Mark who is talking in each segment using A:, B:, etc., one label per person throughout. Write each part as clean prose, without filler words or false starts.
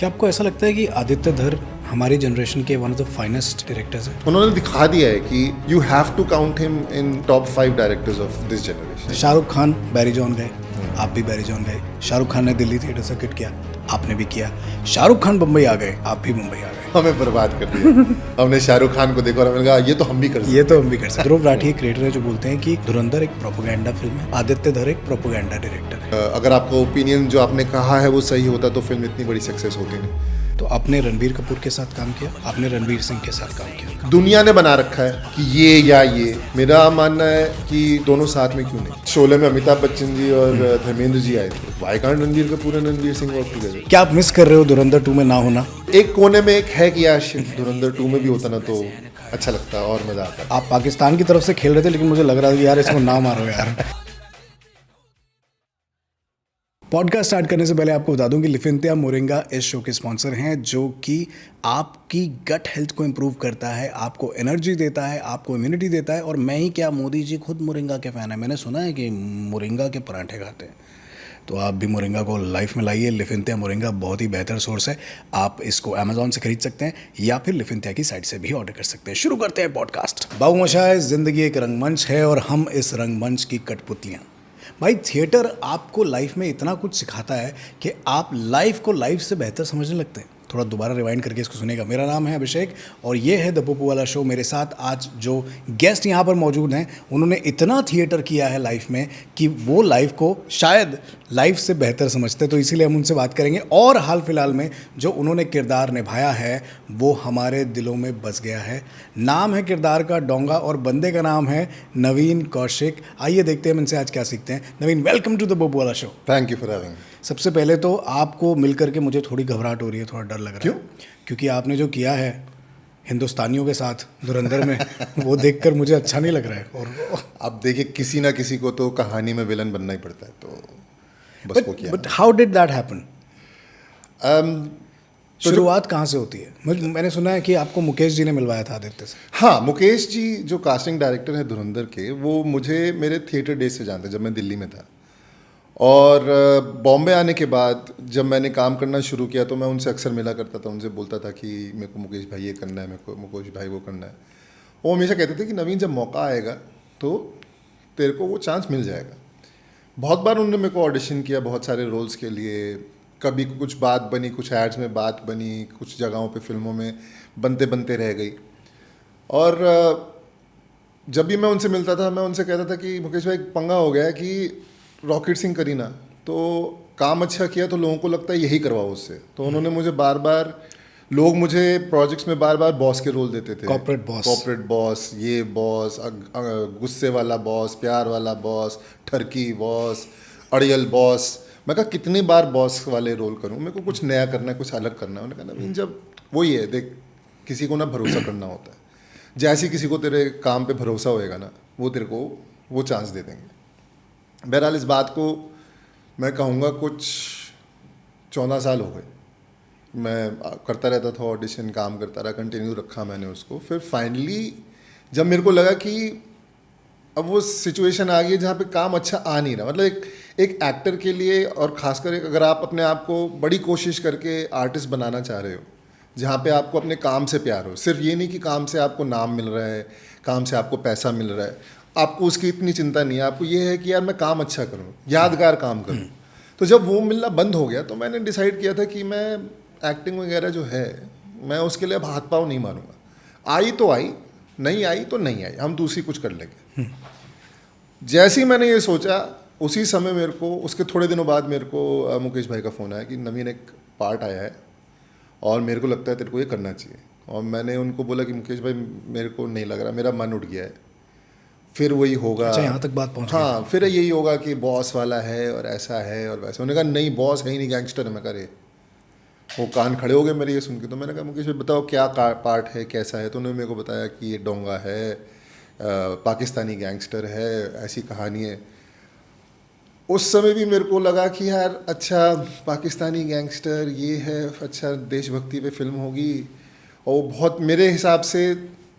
A: क्या आपको ऐसा लगता है कि आदित्य धर हमारी जनरेशन के one of the finest directors हैं?
B: उन्होंने दिखा दिया है कि you have to count him in top 5 directors of this generation.
A: Shahrukh Khan Barry John गए, आप भी बैरी जॉन गए। शाहरुख खान ने दिल्ली थिएटर सर्किट किया, आपने भी किया। शाहरुख खान मुंबई आ गए, आप भी मुंबई आ गए।
B: हमें बर्बाद कर दिया। हमने शाहरुख खान को देखा और हमें कहा ये तो हम भी कर सकते।
A: ये तो हम भी कर सकते। ध्रुव राठी एक क्रिएटर है जो बोलते हैं कि धुरंधर एक प्रोपेगेंडा फिल्म है, आदित्य धर एक प्रोपेगेंडा डायरेक्टर है।
B: अगर आपका ओपिनियन जो आपने कहा है वो सही होता तो फिल्म इतनी बड़ी सक्सेस होती नहीं।
A: तो आपने रणबीर कपूर के साथ काम किया, आपने रणवीर सिंह के साथ काम किया।
B: दुनिया ने बना रखा है कि ये या ये। मेरा मानना है कि दोनों साथ में क्यों नहीं। शोले में अमिताभ बच्चन जी और धर्मेंद्र जी आए थे, why can't Ranbir Kapoor and Ranveer Singh work together?
A: क्या आप मिस कर रहे हो धुरंधर 2 में ना होना?
B: एक कोने में एक है कि यार धुरंधर 2 में भी होता ना तो अच्छा लगता और मजा आता।
A: आप पाकिस्तान की तरफ से खेल रहे थे, लेकिन मुझे लग रहा था कि यार इसको ना मारो यार। पॉडकास्ट स्टार्ट करने से पहले आपको बता दूं कि लिफिंथिया मोरिंगा इस शो के स्पॉन्सर हैं, जो कि आपकी गट हेल्थ को इम्प्रूव करता है, आपको एनर्जी देता है, आपको इम्यूनिटी देता है। और मैं ही क्या, मोदी जी खुद मोरिंगा के फ़ैन है। मैंने सुना है कि मोरिंगा के पराठे खाते हैं, तो आप भी मोरिंगा को लाइफ में लाइए। लिफिंथिया मोरिंगा बहुत ही बेहतर सोर्स है। आप इसको अमेजोन से खरीद सकते हैं या फिर लिफिंथिया की साइट से भी ऑर्डर कर सकते हैं। शुरू करते हैं पॉडकास्ट। बाबूमोशाह है, ज़िंदगी एक रंगमंच है और हम इस रंगमंच की कठपुतलियाँ। भाई थिएटर आपको लाइफ में इतना कुछ सिखाता है कि आप लाइफ को लाइफ से बेहतर समझने लगते हैं। थोड़ा दोबारा रिवाइंड करके इसको सुनेगा। मेरा नाम है अभिषेक और ये है द पप्पू वाला शो। मेरे साथ आज जो गेस्ट यहाँ पर मौजूद हैं, उन्होंने इतना थिएटर किया है लाइफ में कि वो लाइफ को शायद लाइफ से बेहतर समझते हैं, तो इसीलिए हम उनसे बात करेंगे। और हाल फिलहाल में जो उन्होंने किरदार निभाया है वो हमारे दिलों में बस गया है। नाम है किरदार का डोंगा और बंदे का नाम है नवीन कौशिक। आइए देखते हैं हम इनसे आज क्या सीखते हैं। नवीन, वेलकम टू द पप्पू वाला show.
B: Thank you for having.
A: सबसे पहले तो आपको मिल करके मुझे थोड़ी घबराहट हो रही है, थोड़ा डर लग रहा है।
B: क्यों?
A: क्योंकि आपने जो किया है हिंदुस्तानियों के साथ धुरंधर में वो देखकर मुझे अच्छा नहीं लग रहा है। और
B: अब देखिए, किसी ना किसी को तो कहानी में विलन बनना ही पड़ता है, तो बस वो किया।
A: But how did that happen?
B: तो
A: शुरुआत कहाँ से होती है? मैंने सुना है कि आपको मुकेश जी ने मिलवाया था आदित्य से।
B: हाँ, मुकेश जी जो कास्टिंग डायरेक्टर है धुरंधर के, वो मुझे मेरे थिएटर डेज से जानते हैं, जब मैं दिल्ली में था। और बॉम्बे आने के बाद जब मैंने काम करना शुरू किया तो मैं उनसे अक्सर मिला करता था, उनसे बोलता था कि मेरे को मुकेश भाई ये करना है, मेरे को मुकेश भाई वो करना है। वो हमेशा कहते थे कि नवीन, जब मौका आएगा तो तेरे को वो चांस मिल जाएगा। बहुत बार उन्होंने मेरे को ऑडिशन किया बहुत सारे रोल्स के लिए। कभी कुछ बात बनी, कुछ एड्स में बात बनी, कुछ जगहों पे फिल्मों में बनते बनते रह गई। और जब भी मैं उनसे मिलता था, मैं उनसे कहता था कि मुकेश भाई, पंगा हो गया है कि रॉकेट सिंह करी ना, तो काम अच्छा किया तो लोगों को लगता है यही करवाओ उससे। तो उन्होंने मुझे बार बार, लोग मुझे प्रोजेक्ट्स में बार बार बॉस के रोल देते थे। कॉर्पोरेट बॉस, ये बॉस, गुस्से वाला बॉस, प्यार वाला बॉस, ठरकी बॉस, अड़ियल बॉस। मैं कहा कितनी बार बॉस वाले रोल करूं, मेरे को कुछ नया करना है, कुछ अलग करना है। उन्होंने कहा नवीन, जब वही है, देख, किसी को ना भरोसा करना होता है। जैसे किसी को तेरे काम पे भरोसा होएगा ना, वो तेरे को वो चांस दे देंगे। बहरहाल इस बात को मैं कहूँगा कुछ 14 साल हो गए मैं करता रहता था ऑडिशन, काम करता रहा, कंटिन्यू रखा मैंने उसको। फिर फाइनली जब मेरे को लगा कि अब वो सिचुएशन आ गई है जहाँ पे काम अच्छा आ नहीं रहा, मतलब एक एक्टर के लिए, और ख़ासकर अगर आप अपने आप को बड़ी कोशिश करके आर्टिस्ट बनाना चाह रहे हो, जहाँ पे आपको अपने काम से प्यार हो, सिर्फ ये नहीं कि काम से आपको नाम मिल रहा है, काम से आपको पैसा मिल रहा है, आपको उसकी इतनी चिंता नहीं है। आपको ये है कि यार मैं काम अच्छा करूँ, यादगार काम करूँ। तो जब वो मिलना बंद हो गया तो मैंने डिसाइड किया था कि मैं एक्टिंग वगैरह जो है, मैं उसके लिए अब हाथ पाँव नहीं मारूंगा। आई तो आई, नहीं आई तो नहीं आई, हम दूसरी कुछ कर लेंगे। जैसे ही मैंने ये सोचा, उसी समय मेरे को, उसके थोड़े दिनों बाद मेरे को मुकेश भाई का फ़ोन आया कि नवीन, एक पार्ट आया है और मेरे को लगता है तेरे को ये करना चाहिए। और मैंने उनको बोला कि मुकेश भाई, मेरे को नहीं लग रहा, मेरा मन उठ गया है। फिर वही होगा।
A: अच्छा, यहाँ तक बात पहुँच गई।
B: हाँ, फिर यही होगा कि बॉस वाला है और ऐसा है और वैसा। उन्होंने कहा नहीं, बॉस है ही नहीं, गैंगस्टर है। मैं करे, वो कान खड़े हो गए मेरे ये सुन के। तो मैंने कहा मुकेश भाई बताओ क्या पार्ट है, कैसा है? तो उन्होंने मेरे को बताया कि ये डोंगा है, पाकिस्तानी गैंगस्टर है, ऐसी कहानी है। उस समय भी मेरे को लगा कि यार अच्छा, पाकिस्तानी गैंगस्टर ये है, अच्छा देशभक्ति पे फिल्म होगी। और बहुत, मेरे हिसाब से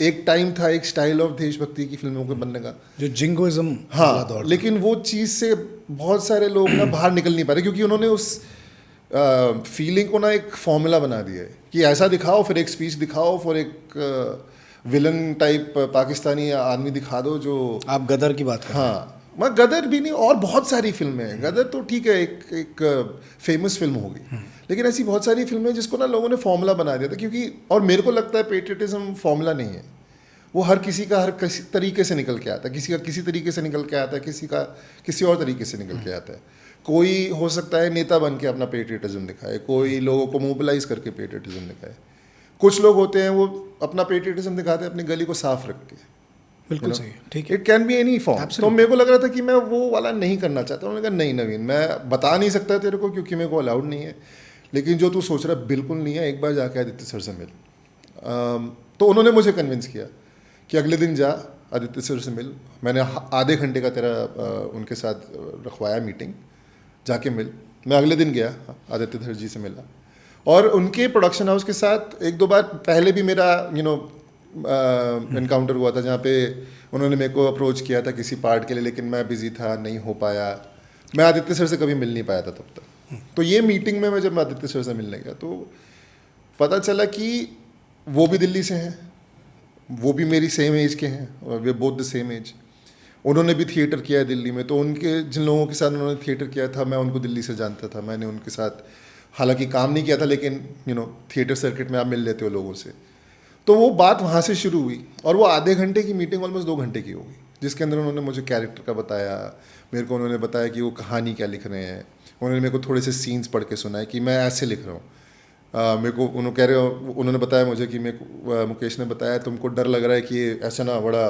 B: एक टाइम था, एक स्टाइल ऑफ देशभक्ति की फिल्मों के बनने का,
A: जो जिंगोइज्म।
B: हाँ, लेकिन वो चीज़ से बहुत सारे लोग ना बाहर निकल नहीं पा रहे, क्योंकि उन्होंने फीलिंग को ना एक फॉर्मूला बना दिया है कि ऐसा दिखाओ, फिर एक स्पीच दिखाओ, फिर एक विलन टाइप पाकिस्तानी आदमी दिखा दो जो।
A: आप गदर की बात कर रहे हैं।
B: हाँ, मैं गदर भी नहीं, और बहुत सारी फिल्में हैं। गदर तो ठीक है, एक फेमस फिल्म होगी, लेकिन ऐसी बहुत सारी फिल्में हैं जिसको ना लोगों ने फॉर्मूला बना दिया था। क्योंकि और मेरे को लगता है पेट्रियटिज्म फॉर्मूला नहीं है, वो हर किसी का हर किसी तरीके से निकल के आता है। किसी का किसी तरीके से निकल के आता है, किसी का किसी और तरीके से निकल के आता है। कोई हो सकता है नेता बन के अपना पेट्रियटिज्म दिखाए, कोई लोगों को मोबिलाइज करके पेट्रियटिज्म दिखाए। कुछ लोग होते हैं वो अपना पेट्रियटिज्म दिखाते हैं अपनी गली को साफ रख के।
A: बिल्कुल सही है, ठीक है।
B: It can be any form. तो मेरे को लग रहा था कि मैं वो वाला नहीं करना चाहता। उन्होंने कहा नहीं नवीन, मैं बता नहीं सकता तेरे को क्योंकि मेरे को अलाउड नहीं है, लेकिन जो तू सोच रहा है बिल्कुल नहीं है, एक बार जाके आदित्य सर से मिल। तो उन्होंने मुझे कन्विंस किया कि अगले दिन जा आदित्य सर से मिल। मैंने आधे घंटे का तेरा उनके साथ रखवाया मीटिंग, जाके मिल। मैं अगले दिन गया, आदित्य सर जी से मिला, और उनके प्रोडक्शन हाउस के साथ एक दो बार पहले भी मेरा एनकाउंटर हुआ था, जहाँ पे उन्होंने मेरे को अप्रोच किया था किसी पार्ट के लिए, लेकिन मैं बिजी था, नहीं हो पाया। मैं आदित्य सर से कभी मिल नहीं पाया था तब तक। तो ये मीटिंग में मैं जब आदित्य सर से मिलने गया तो पता चला कि वो भी दिल्ली से हैं, वो भी मेरी सेम एज के हैं, और way both the same as. उन्होंने भी थिएटर किया है दिल्ली में, तो उनके जिन लोगों के साथ उन्होंने थिएटर किया था मैं उनको दिल्ली से जानता था। मैंने उनके साथ हालांकि काम नहीं किया था, लेकिन थिएटर सर्किट में आप मिल लेते हो लोगों से। तो वो बात वहाँ से शुरू हुई, और वो आधे घंटे की मीटिंग ऑलमोस्ट 2 घंटे की हो गई, जिसके अंदर उन्होंने मुझे कैरेक्टर का बताया, मेरे को उन्होंने बताया कि वो कहानी क्या लिख रहे हैं। उन्होंने मेरे को थोड़े से सीन्स पढ़ के सुनाए कि मैं ऐसे लिख रहा हूँ। मेरे को उन्होंने बताया मुझे कि मुकेश ने बताया तुमको डर लग रहा है कि ऐसा ना बड़ा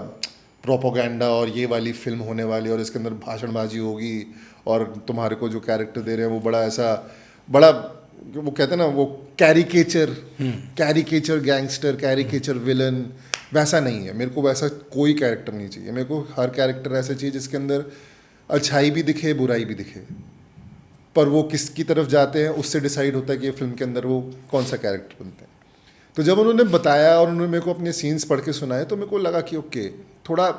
B: प्रोपोगंडा और ये वाली फिल्म होने वाली, और इसके अंदर भाषणबाजी होगी, और तुम्हारे को जो कैरेक्टर दे रहे हैं वो बड़ा ऐसा बड़ा, वो कहते हैं ना वो कैरिकेचर गैंगस्टर, कैरिकेचर विलन, वैसा नहीं है। मेरे को वैसा कोई कैरेक्टर नहीं चाहिए। मेरे को हर कैरेक्टर ऐसा चाहिए जिसके अंदर अच्छाई भी दिखे, बुराई भी दिखे, पर वो किसकी तरफ जाते हैं उससे डिसाइड होता है कि ये फिल्म के अंदर वो कौन सा कैरेक्टर बनते हैं। तो जब उन्होंने बताया और उन्होंने मेरे को अपने सीन्स पढ़ के सुनाए, तो मेरे को लगा कि ओके, थोड़ा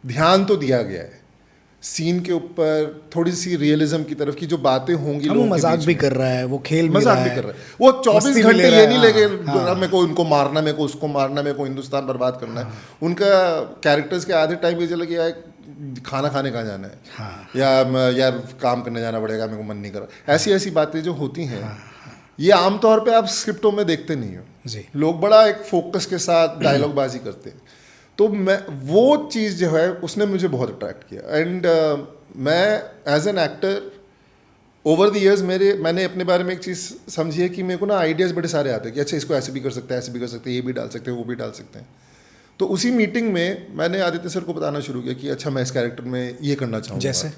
B: ध्यान तो दिया गया है सीन के ऊपर, थोड़ी सी रियलिज्म की तरफ की जो बातें होंगी।
A: वो मजाक भी कर रहा है, वो खेल
B: मजाक भी कर रहा है, वो 24 घंटे ये नहीं लेके मेरे को इनको मारना, मेरे को उसको मारना, मेरे को हिंदुस्तान बर्बाद करना है। उनका कैरेक्टर्स के आधे टाइम ये चला कि यार खाना खाने कहाँ जाना है, या यार काम करने जाना पड़ेगा, मेरे को मन नहीं कर रहा। ऐसी ऐसी बातें जो होती हैं, ये आमतौर पे आप स्क्रिप्टों में देखते नहीं हो। लोग बड़ा एक फोकस के साथ डायलॉग बाजी करते हैं। तो मैं वो चीज़ जो है उसने मुझे बहुत अट्रैक्ट किया। एंड मैं as an actor over the years मैंने अपने बारे में एक चीज़ समझी है कि मेरे को ना आइडियाज़ बड़े सारे आते हैं कि अच्छा इसको ऐसे भी कर सकते हैं, ऐसे भी कर सकते हैं, ये भी डाल सकते हैं, वो भी डाल सकते हैं। तो उसी मीटिंग में मैंने आदित्य सर को बताना शुरू किया कि अच्छा मैं इस कैरेक्टर में ये करना चाहूँगा।
A: जैसे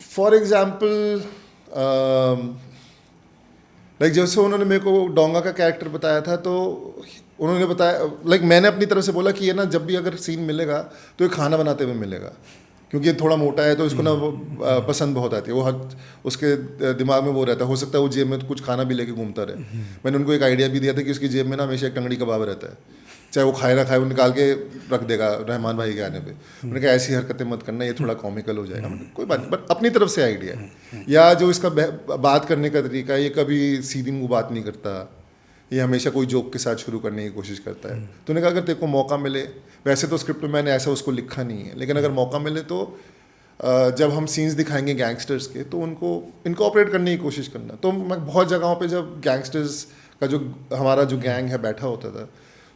B: फॉर एग्जाम्पल लाइक जैसे उन्होंने मेरे को डोंगा का कैरेक्टर बताया था, तो उन्होंने बताया लाइक मैंने अपनी तरफ से बोला कि ये ना जब भी अगर सीन मिलेगा तो ये खाना बनाते हुए मिलेगा, क्योंकि ये थोड़ा मोटा है तो इसको ना वो पसंद बहुत आती है। वो हर उसके दिमाग में वो रहता है, हो सकता है वो जेब में तो कुछ खाना भी लेके घूमता रहे। मैंने उनको एक आइडिया भी दिया था कि उसकी जेब में ना हमेशा एक टंगड़ी कबाब रहता है, चाहे वो खाए ना खाए, वो निकाल के रख देगा रहमान भाई के आने पे। मैंने कहा ऐसी हरकतें मत करना, ये थोड़ा कॉमिकल हो जाएगा। कोई बात नहीं, बट अपनी तरफ से आइडिया है। या जो इसका बात करने का तरीका है, ये कभी सीधी मुँह बात नहीं करता, ये हमेशा कोई जोक के साथ शुरू करने की कोशिश करता है। तो उन्होंने कहा अगर तेरे को मौका मिले, वैसे तो स्क्रिप्ट में मैंने ऐसा उसको लिखा नहीं है, लेकिन अगर मौका मिले तो जब हम सीन्स दिखाएंगे गैंगस्टर्स के तो उनको इनकॉर्पोरेट करने की कोशिश करना। तो मैं बहुत जगहों पे जब गैंगस्टर्स का जो हमारा जो गैंग है बैठा होता था,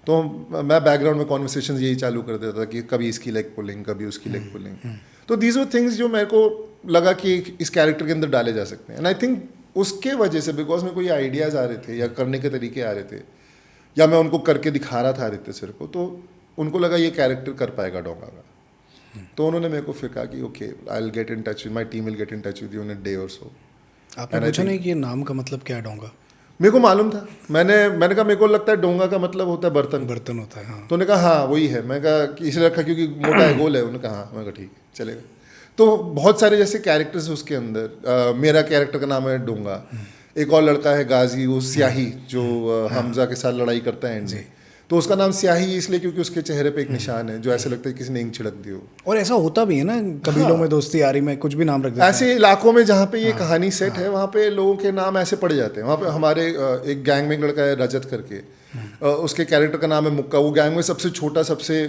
B: तो मैं बैकग्राउंड में कॉन्वर्सेशंस यही चालू कर देता था कि कभी इसकी लेग पुलिंग, कभी उसकी लेग पुलिंग। तो दीज वर थिंग्स जो मेरे को लगा कि इस कैरेक्टर के अंदर डाले जा सकते हैं। एंड आई थिंक उसके वजह से, बिकॉज मेरे को ये आइडियाज़ आ रहे थे या करने के तरीके आ रहे थे, या मैं उनको करके दिखा रहा था आदित्य सर को, तो उनको लगा ये कैरेक्टर कर पाएगा डोंगा का। तो उन्होंने मेरे को फिर कहा कि okay I will get in touch with my team, will get in touch with you in a day और सो।
A: आपने पूछा नहीं कि ये नाम का मतलब क्या है डोंगा?
B: मेरे को मालूम था। मैंने कहा मेरे को लगता है डोंगा का मतलब होता है बर्तन।
A: बर्तन होता है, हाँ।
B: तो उन्होंने कहा हाँ वही है। मैं कहा कि इसलिए रखा क्योंकि मोटा है, गोल है। उन्होंने कहा हाँ। मैं कहा ठीक है चलेगा। तो बहुत सारे जैसे कैरेक्टर्स उसके अंदर, मेरा कैरेक्टर का नाम है डोंगा। एक और लड़का है गाजी, वो स्याही जो हमजा के साथ लड़ाई करता है एंड में। तो उसका नाम स्याही इसलिए क्योंकि उसके चेहरे पे एक निशान है जो ऐसे लगता है किसी ने इंक छिड़क दी हो।
A: और ऐसा होता भी है ना, कबीलों में दोस्ती यारी में कुछ भी नाम रख देते हैं।
B: ऐसे इलाकों में जहाँ पे ये कहानी सेट है वहाँ पे लोगों के नाम ऐसे पड़ जाते हैं। वहाँ पे हमारे एक गैंग में एक लड़का है रजत करके, उसके कैरेक्टर का नाम है मुक्का। वो गैंग में सबसे छोटा, सबसे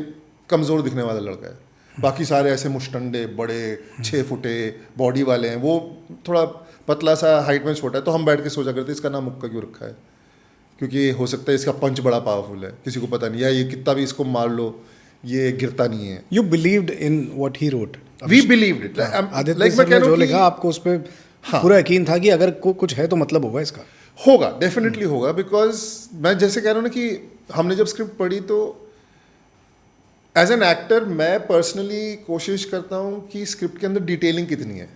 B: कमज़ोर दिखने वाला लड़का है। बाकी सारे ऐसे मुश्तंडे बड़े 6 फुटे बॉडी वाले हैं, वो थोड़ा पतला सा हाइट में छोटा है। तो हम बैठ के सोचा करते इसका नाम मुक्का क्यों रखा है, क्योंकि हो सकता है इसका पंच बड़ा पावरफुल है, किसी को पता नहीं, या ये कितना भी इसको मार लो ये गिरता नहीं है।
A: You believed in what he wrote?
B: We believed it.
A: Aditya sir ने जो लिखा आपको उस पर पूरा यकीन था कि अगर कुछ है तो मतलब होगा इसका?
B: होगा, डेफिनेटली होगा। बिकॉज मैं जैसे कह रहा हूँ ना कि हमने जब स्क्रिप्ट पढ़ी तो एज एन एक्टर मैं पर्सनली कोशिश करता हूँ कि स्क्रिप्ट के अंदर डिटेलिंग कितनी है,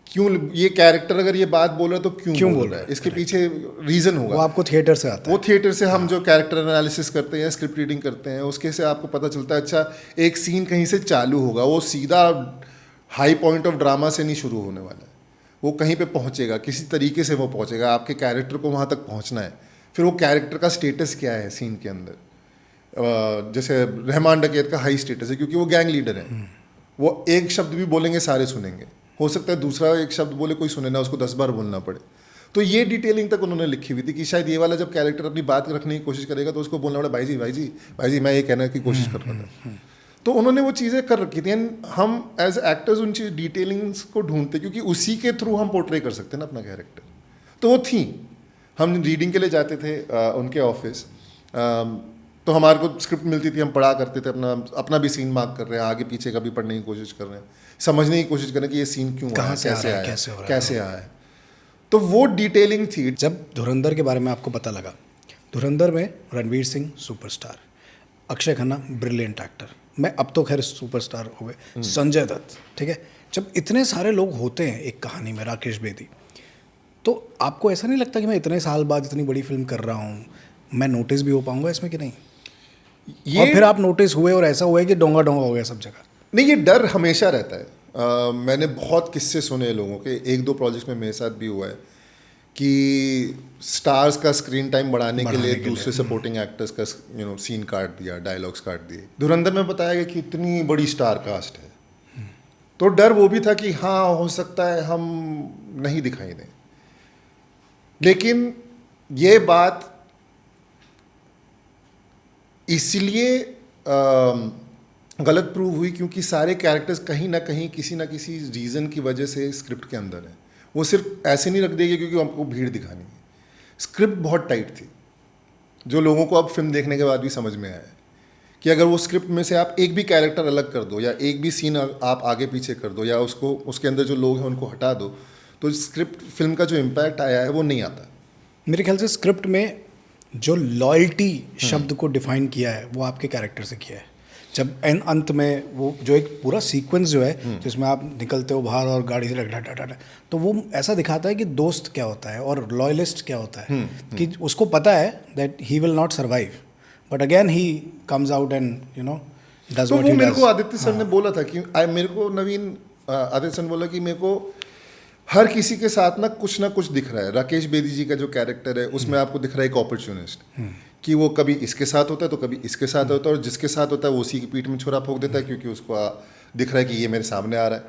B: क्यों ये कैरेक्टर अगर ये बात बोल रहा है तो क्यों बोल रहा है, इसके पीछे रीजन होगा।
A: वो आपको थिएटर से आता है?
B: वो थिएटर से हम जो कैरेक्टर एनालिसिस करते हैं, स्क्रिप्ट रीडिंग करते हैं, उसके से आपको पता चलता है अच्छा एक सीन कहीं से चालू होगा, वो सीधा हाई पॉइंट ऑफ ड्रामा से नहीं शुरू होने वाला है, वो कहीं पे पहुंचेगा, किसी तरीके से वो पहुंचेगा, आपके कैरेक्टर को वहां तक पहुंचना है। फिर वो कैरेक्टर का स्टेटस क्या है सीन के अंदर। जैसे रहमान डकैत का हाई स्टेटस है क्योंकि वो गैंग लीडर है, वो एक शब्द भी बोलेंगे सारे सुनेंगे, हो सकता है दूसरा एक शब्द बोले कोई सुने ना, उसको 10 बार बोलना पड़े। तो ये डिटेलिंग तक उन्होंने लिखी हुई थी कि शायद ये वाला जब कैरेक्टर अपनी बात रखने की कोशिश करेगा तो उसको बोलना पड़ा भाई जी भाई जी भाई जी, मैं ये कहने की कोशिश कर रहा था। तो उन्होंने वो चीज़ें कर रखी थी एंड हम एज एक्टर्स उन चीज़ डिटेलिंग्स को ढूंढते क्योंकि उसी के थ्रू हम पोर्ट्रे कर सकते हैं ना अपना कैरेक्टर। तो वो थी, हम रीडिंग के लिए जाते थे उनके ऑफिस, तो हमारे को स्क्रिप्ट मिलती थी, हम पढ़ा करते थे, अपना भी सीन मार्क कर रहे हैं, आगे पीछे का भी पढ़ने की कोशिश कर रहे हैं, समझने की कोशिश कर रहे हैं कि ये सीन क्यों
A: कहाँ से
B: कैसे
A: आया,
B: आया, कैसे आया है। तो वो डिटेलिंग थी।
A: जब धुरंधर के बारे में आपको पता लगा, धुरंधर में Ranveer Singh superstar, Akshay Khanna brilliant actor, मैं अब तो खैर सुपरस्टार हो गए, संजय दत्त, ठीक है, जब इतने सारे लोग होते हैं एक कहानी में, राकेश बेदी, तो आपको ऐसा नहीं लगता कि मैं इतने साल बाद इतनी बड़ी फिल्म कर रहा हूँ, मैं नोटिस भी हो पाऊंगा इसमें कि नहीं? और फिर आप नोटिस हुए और ऐसा हुआ है कि डोंगा डोंगा हो गया सब जगह?
B: नहीं, ये डर हमेशा रहता है। मैंने बहुत किस्से सुने लोगों के, 1-2 प्रोजेक्ट्स में मेरे साथ भी हुआ है कि स्टार्स का स्क्रीन टाइम बढ़ाने के लिए दूसरे सपोर्टिंग एक्टर्स का सीन काट दिया, डायलॉग्स काट दिए। धुरंधर में बताया गया कि इतनी बड़ी स्टार कास्ट है, तो डर वो भी था कि हाँ हो सकता है हम नहीं दिखाई दें। लेकिन ये बात इसलिए गलत प्रूव हुई क्योंकि सारे कैरेक्टर्स कहीं ना कहीं किसी ना किसी रीज़न की वजह से स्क्रिप्ट के अंदर है। वो सिर्फ ऐसे नहीं रख देगी क्योंकि हमको भीड़ दिखानी है। स्क्रिप्ट बहुत टाइट थी, जो लोगों को अब फिल्म देखने के बाद भी समझ में आया है कि अगर वो स्क्रिप्ट में से आप एक भी कैरेक्टर अलग कर दो या एक भी सीन आप आगे पीछे कर दो या उसको उसके अंदर जो लोग हैं उनको हटा दो, तो स्क्रिप्ट फिल्म का जो इम्पैक्ट आया है वो नहीं आता।
A: मेरे ख्याल से स्क्रिप्ट में जो लॉयल्टी शब्द को डिफाइन किया है वो आपके कैरेक्टर से किया है। जब अंत में वो जो एक पूरा सीक्वेंस जो है जिसमें आप निकलते हो बाहर और गाड़ी से लग, तो वो ऐसा दिखाता है कि दोस्त क्या होता है और लॉयलिस्ट क्या होता है, कि उसको पता है that he will not survive but again he comes out and does what he does.
B: मेरे को आदित्य सर ने बोला था कि मेरे को आदित्य सर ने बोला कि मेरे को हर किसी के साथ ना कुछ दिख रहा है। राकेश बेदी जी का जो कैरेक्टर है उसमें आपको दिख रहा है एक अपॉर्चुनिस्ट, कि वो कभी इसके साथ होता है तो कभी इसके साथ होता है, और जिसके साथ होता है वो उसी की पीठ में छुरा फोक देता है क्योंकि उसको दिख रहा है कि ये मेरे सामने आ रहा है।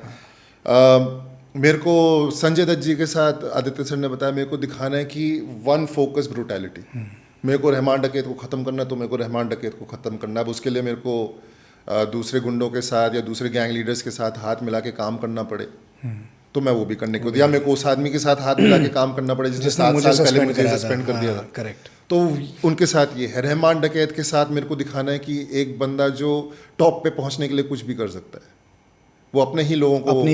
B: मेरे को संजय दत्त जी के साथ आदित्य सर ने बताया मेरे को दिखाना है कि वन फोकस ब्रूटैलिटी, मेरे को रहमान डकैत को ख़त्म करना है तो मेरे को रहमान डकैत को ख़त्म करना है। अब उसके लिए मेरे को दूसरे गुंडों के साथ या दूसरे गैंग लीडर्स के साथ हाथ मिला के काम करना पड़े तो मैं वो भी करने को दिया। मेरे को उस आदमी के साथ हाथ मिला के काम करना पड़े जिसने 7 साल पहले मुझे सस्पेंड कर दिया था।
A: करेक्ट।
B: तो उनके साथ ये है। रहमान डकैत के साथ मेरे को दिखाना है कि एक बंदा जो टॉप पे पहुंचने के लिए कुछ भी कर सकता है, वो अपने ही लोगों को, अपनी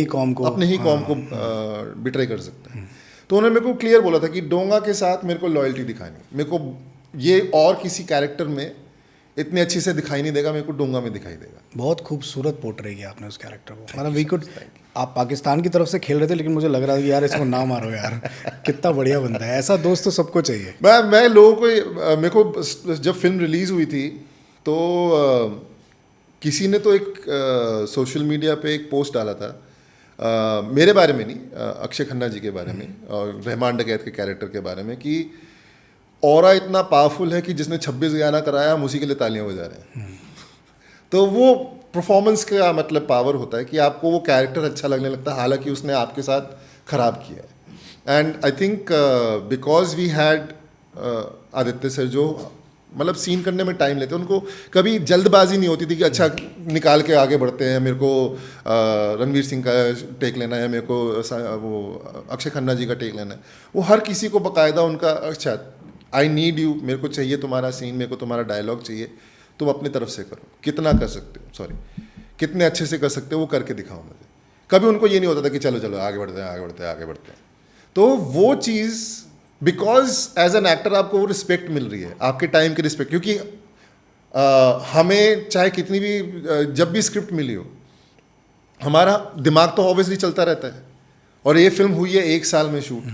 B: ही कौम को बिट्रे कर सकता है। तो उन्होंने मेरे को क्लियर बोला था कि डोंगा के साथ मेरे को लॉयल्टी दिखानी, मेरे को ये और किसी कैरेक्टर में इतनी अच्छी से दिखाई नहीं देगा, मेरे को डोंगा में दिखाई देगा।
A: बहुत खूबसूरत पोर्ट्रे किया आपने उस कैरेक्टर को। मतलब वी कुड, आप पाकिस्तान की तरफ से खेल रहे थे लेकिन मुझे लग रहा था कि यार इसको ना मारो यार, कितना बढ़िया बंदा है। ऐसा दोस्त तो सबको चाहिए।
B: मैं लोगों को, मेरे को जब फिल्म रिलीज़ हुई थी तो किसी ने तो एक सोशल मीडिया पे एक पोस्ट डाला था मेरे बारे में नहीं, अक्षय खन्ना जी के बारे में और रहमान डकैत के कैरेक्टर के बारे में, कि ऑरा इतना पावरफुल है कि जिसने 26 गाना कराया हम उसी के लिए तालियां बजा रहे हैं। तो वो परफॉर्मेंस का मतलब पावर होता है कि आपको वो कैरेक्टर अच्छा लगने लगता है हालांकि उसने आपके साथ खराब किया है। And I think because we had Aditya sir जो मतलब सीन करने में टाइम लेते हैं, उनको कभी जल्दबाजी नहीं होती थी कि अच्छा निकाल के आगे बढ़ते हैं, मेरे को रणवीर सिंह का टेक लेना है, मेरे को वो अक्षय खन्ना जी का टेक लेना है। वो हर किसी को बाकायदा उनका अच्छा आई नीड यू, मेरे को चाहिए तुम्हारा सीन, मेरे को तुम्हारा डायलॉग चाहिए, तुम अपनी तरफ से करो, कितना कर सकते हो, सॉरी कितने अच्छे से कर सकते हो वो करके दिखाओ मुझे। कभी उनको ये नहीं होता था कि चलो चलो आगे बढ़ते हैं आगे बढ़ते हैं आगे बढ़ते हैं। तो वो चीज़ बिकॉज एज एन एक्टर आपको वो रिस्पेक्ट मिल रही है, आपके टाइम की रिस्पेक्ट, क्योंकि हमें चाहे कितनी भी जब भी स्क्रिप्ट मिली हो हमारा दिमाग तो ऑब्वियसली चलता रहता है। और ये फिल्म हुई है 1 साल में शूट,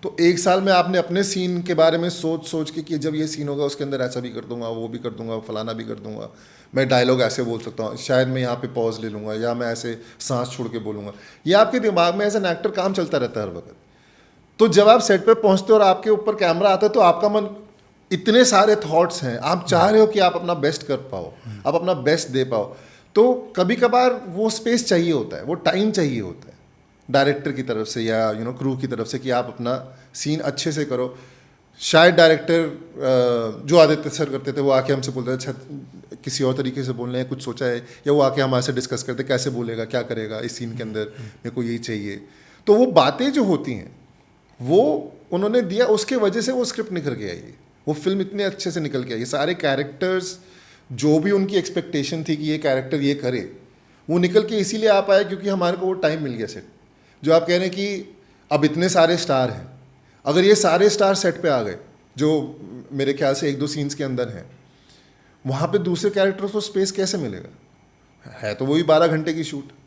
B: तो 1 साल में आपने अपने सीन के बारे में सोच सोच के कि जब ये सीन होगा उसके अंदर ऐसा भी कर दूंगा, वो भी कर दूंगा, फलाना भी कर दूंगा, मैं डायलॉग ऐसे बोल सकता हूँ, शायद मैं यहाँ पे पॉज ले लूँगा या मैं ऐसे सांस छोड़ के बोलूँगा। ये आपके दिमाग में एज एन एक्टर काम चलता रहता है हर वक्त। तो जब आप सेट पे पहुँचते हो और आपके ऊपर कैमरा आता है तो आपका मन, इतने सारे थॉट्स हैं, आप चाह रहे हो कि आप अपना बेस्ट कर पाओ, आप अपना बेस्ट दे पाओ। तो कभी कभार वो स्पेस चाहिए होता है, वो टाइम चाहिए होता है डायरेक्टर की तरफ से या क्रू की तरफ से कि आप अपना सीन अच्छे से करो। शायद डायरेक्टर जो आदित्य सर करते थे वो आके हमसे बोलते थे अच्छा किसी और तरीके से बोलने हैं, कुछ सोचा है, या वो आके हमारे से डिस्कस करते कैसे बोलेगा, क्या करेगा इस सीन के अंदर, मेरे को यही चाहिए। तो वो बातें जो होती हैं वो उन्होंने दिया, उसके वजह से वो स्क्रिप्ट निकल के आई, वो फिल्म इतने अच्छे से निकल के आई। सारे कैरेक्टर्स जो भी उनकी एक्सपेक्टेशन थी कि ये कैरेक्टर ये करे, वो निकल के इसीलिए आ पाया क्योंकि हमारे को वो टाइम मिल गया सेट। जो आप कह रहे हैं कि अब इतने सारे स्टार हैं, अगर ये सारे स्टार सेट पे आ गए जो मेरे ख्याल से 1-2 सीन्स के अंदर हैं, वहाँ पे दूसरे कैरेक्टर्स को स्पेस कैसे मिलेगा? है तो वही 12 घंटे की शूट।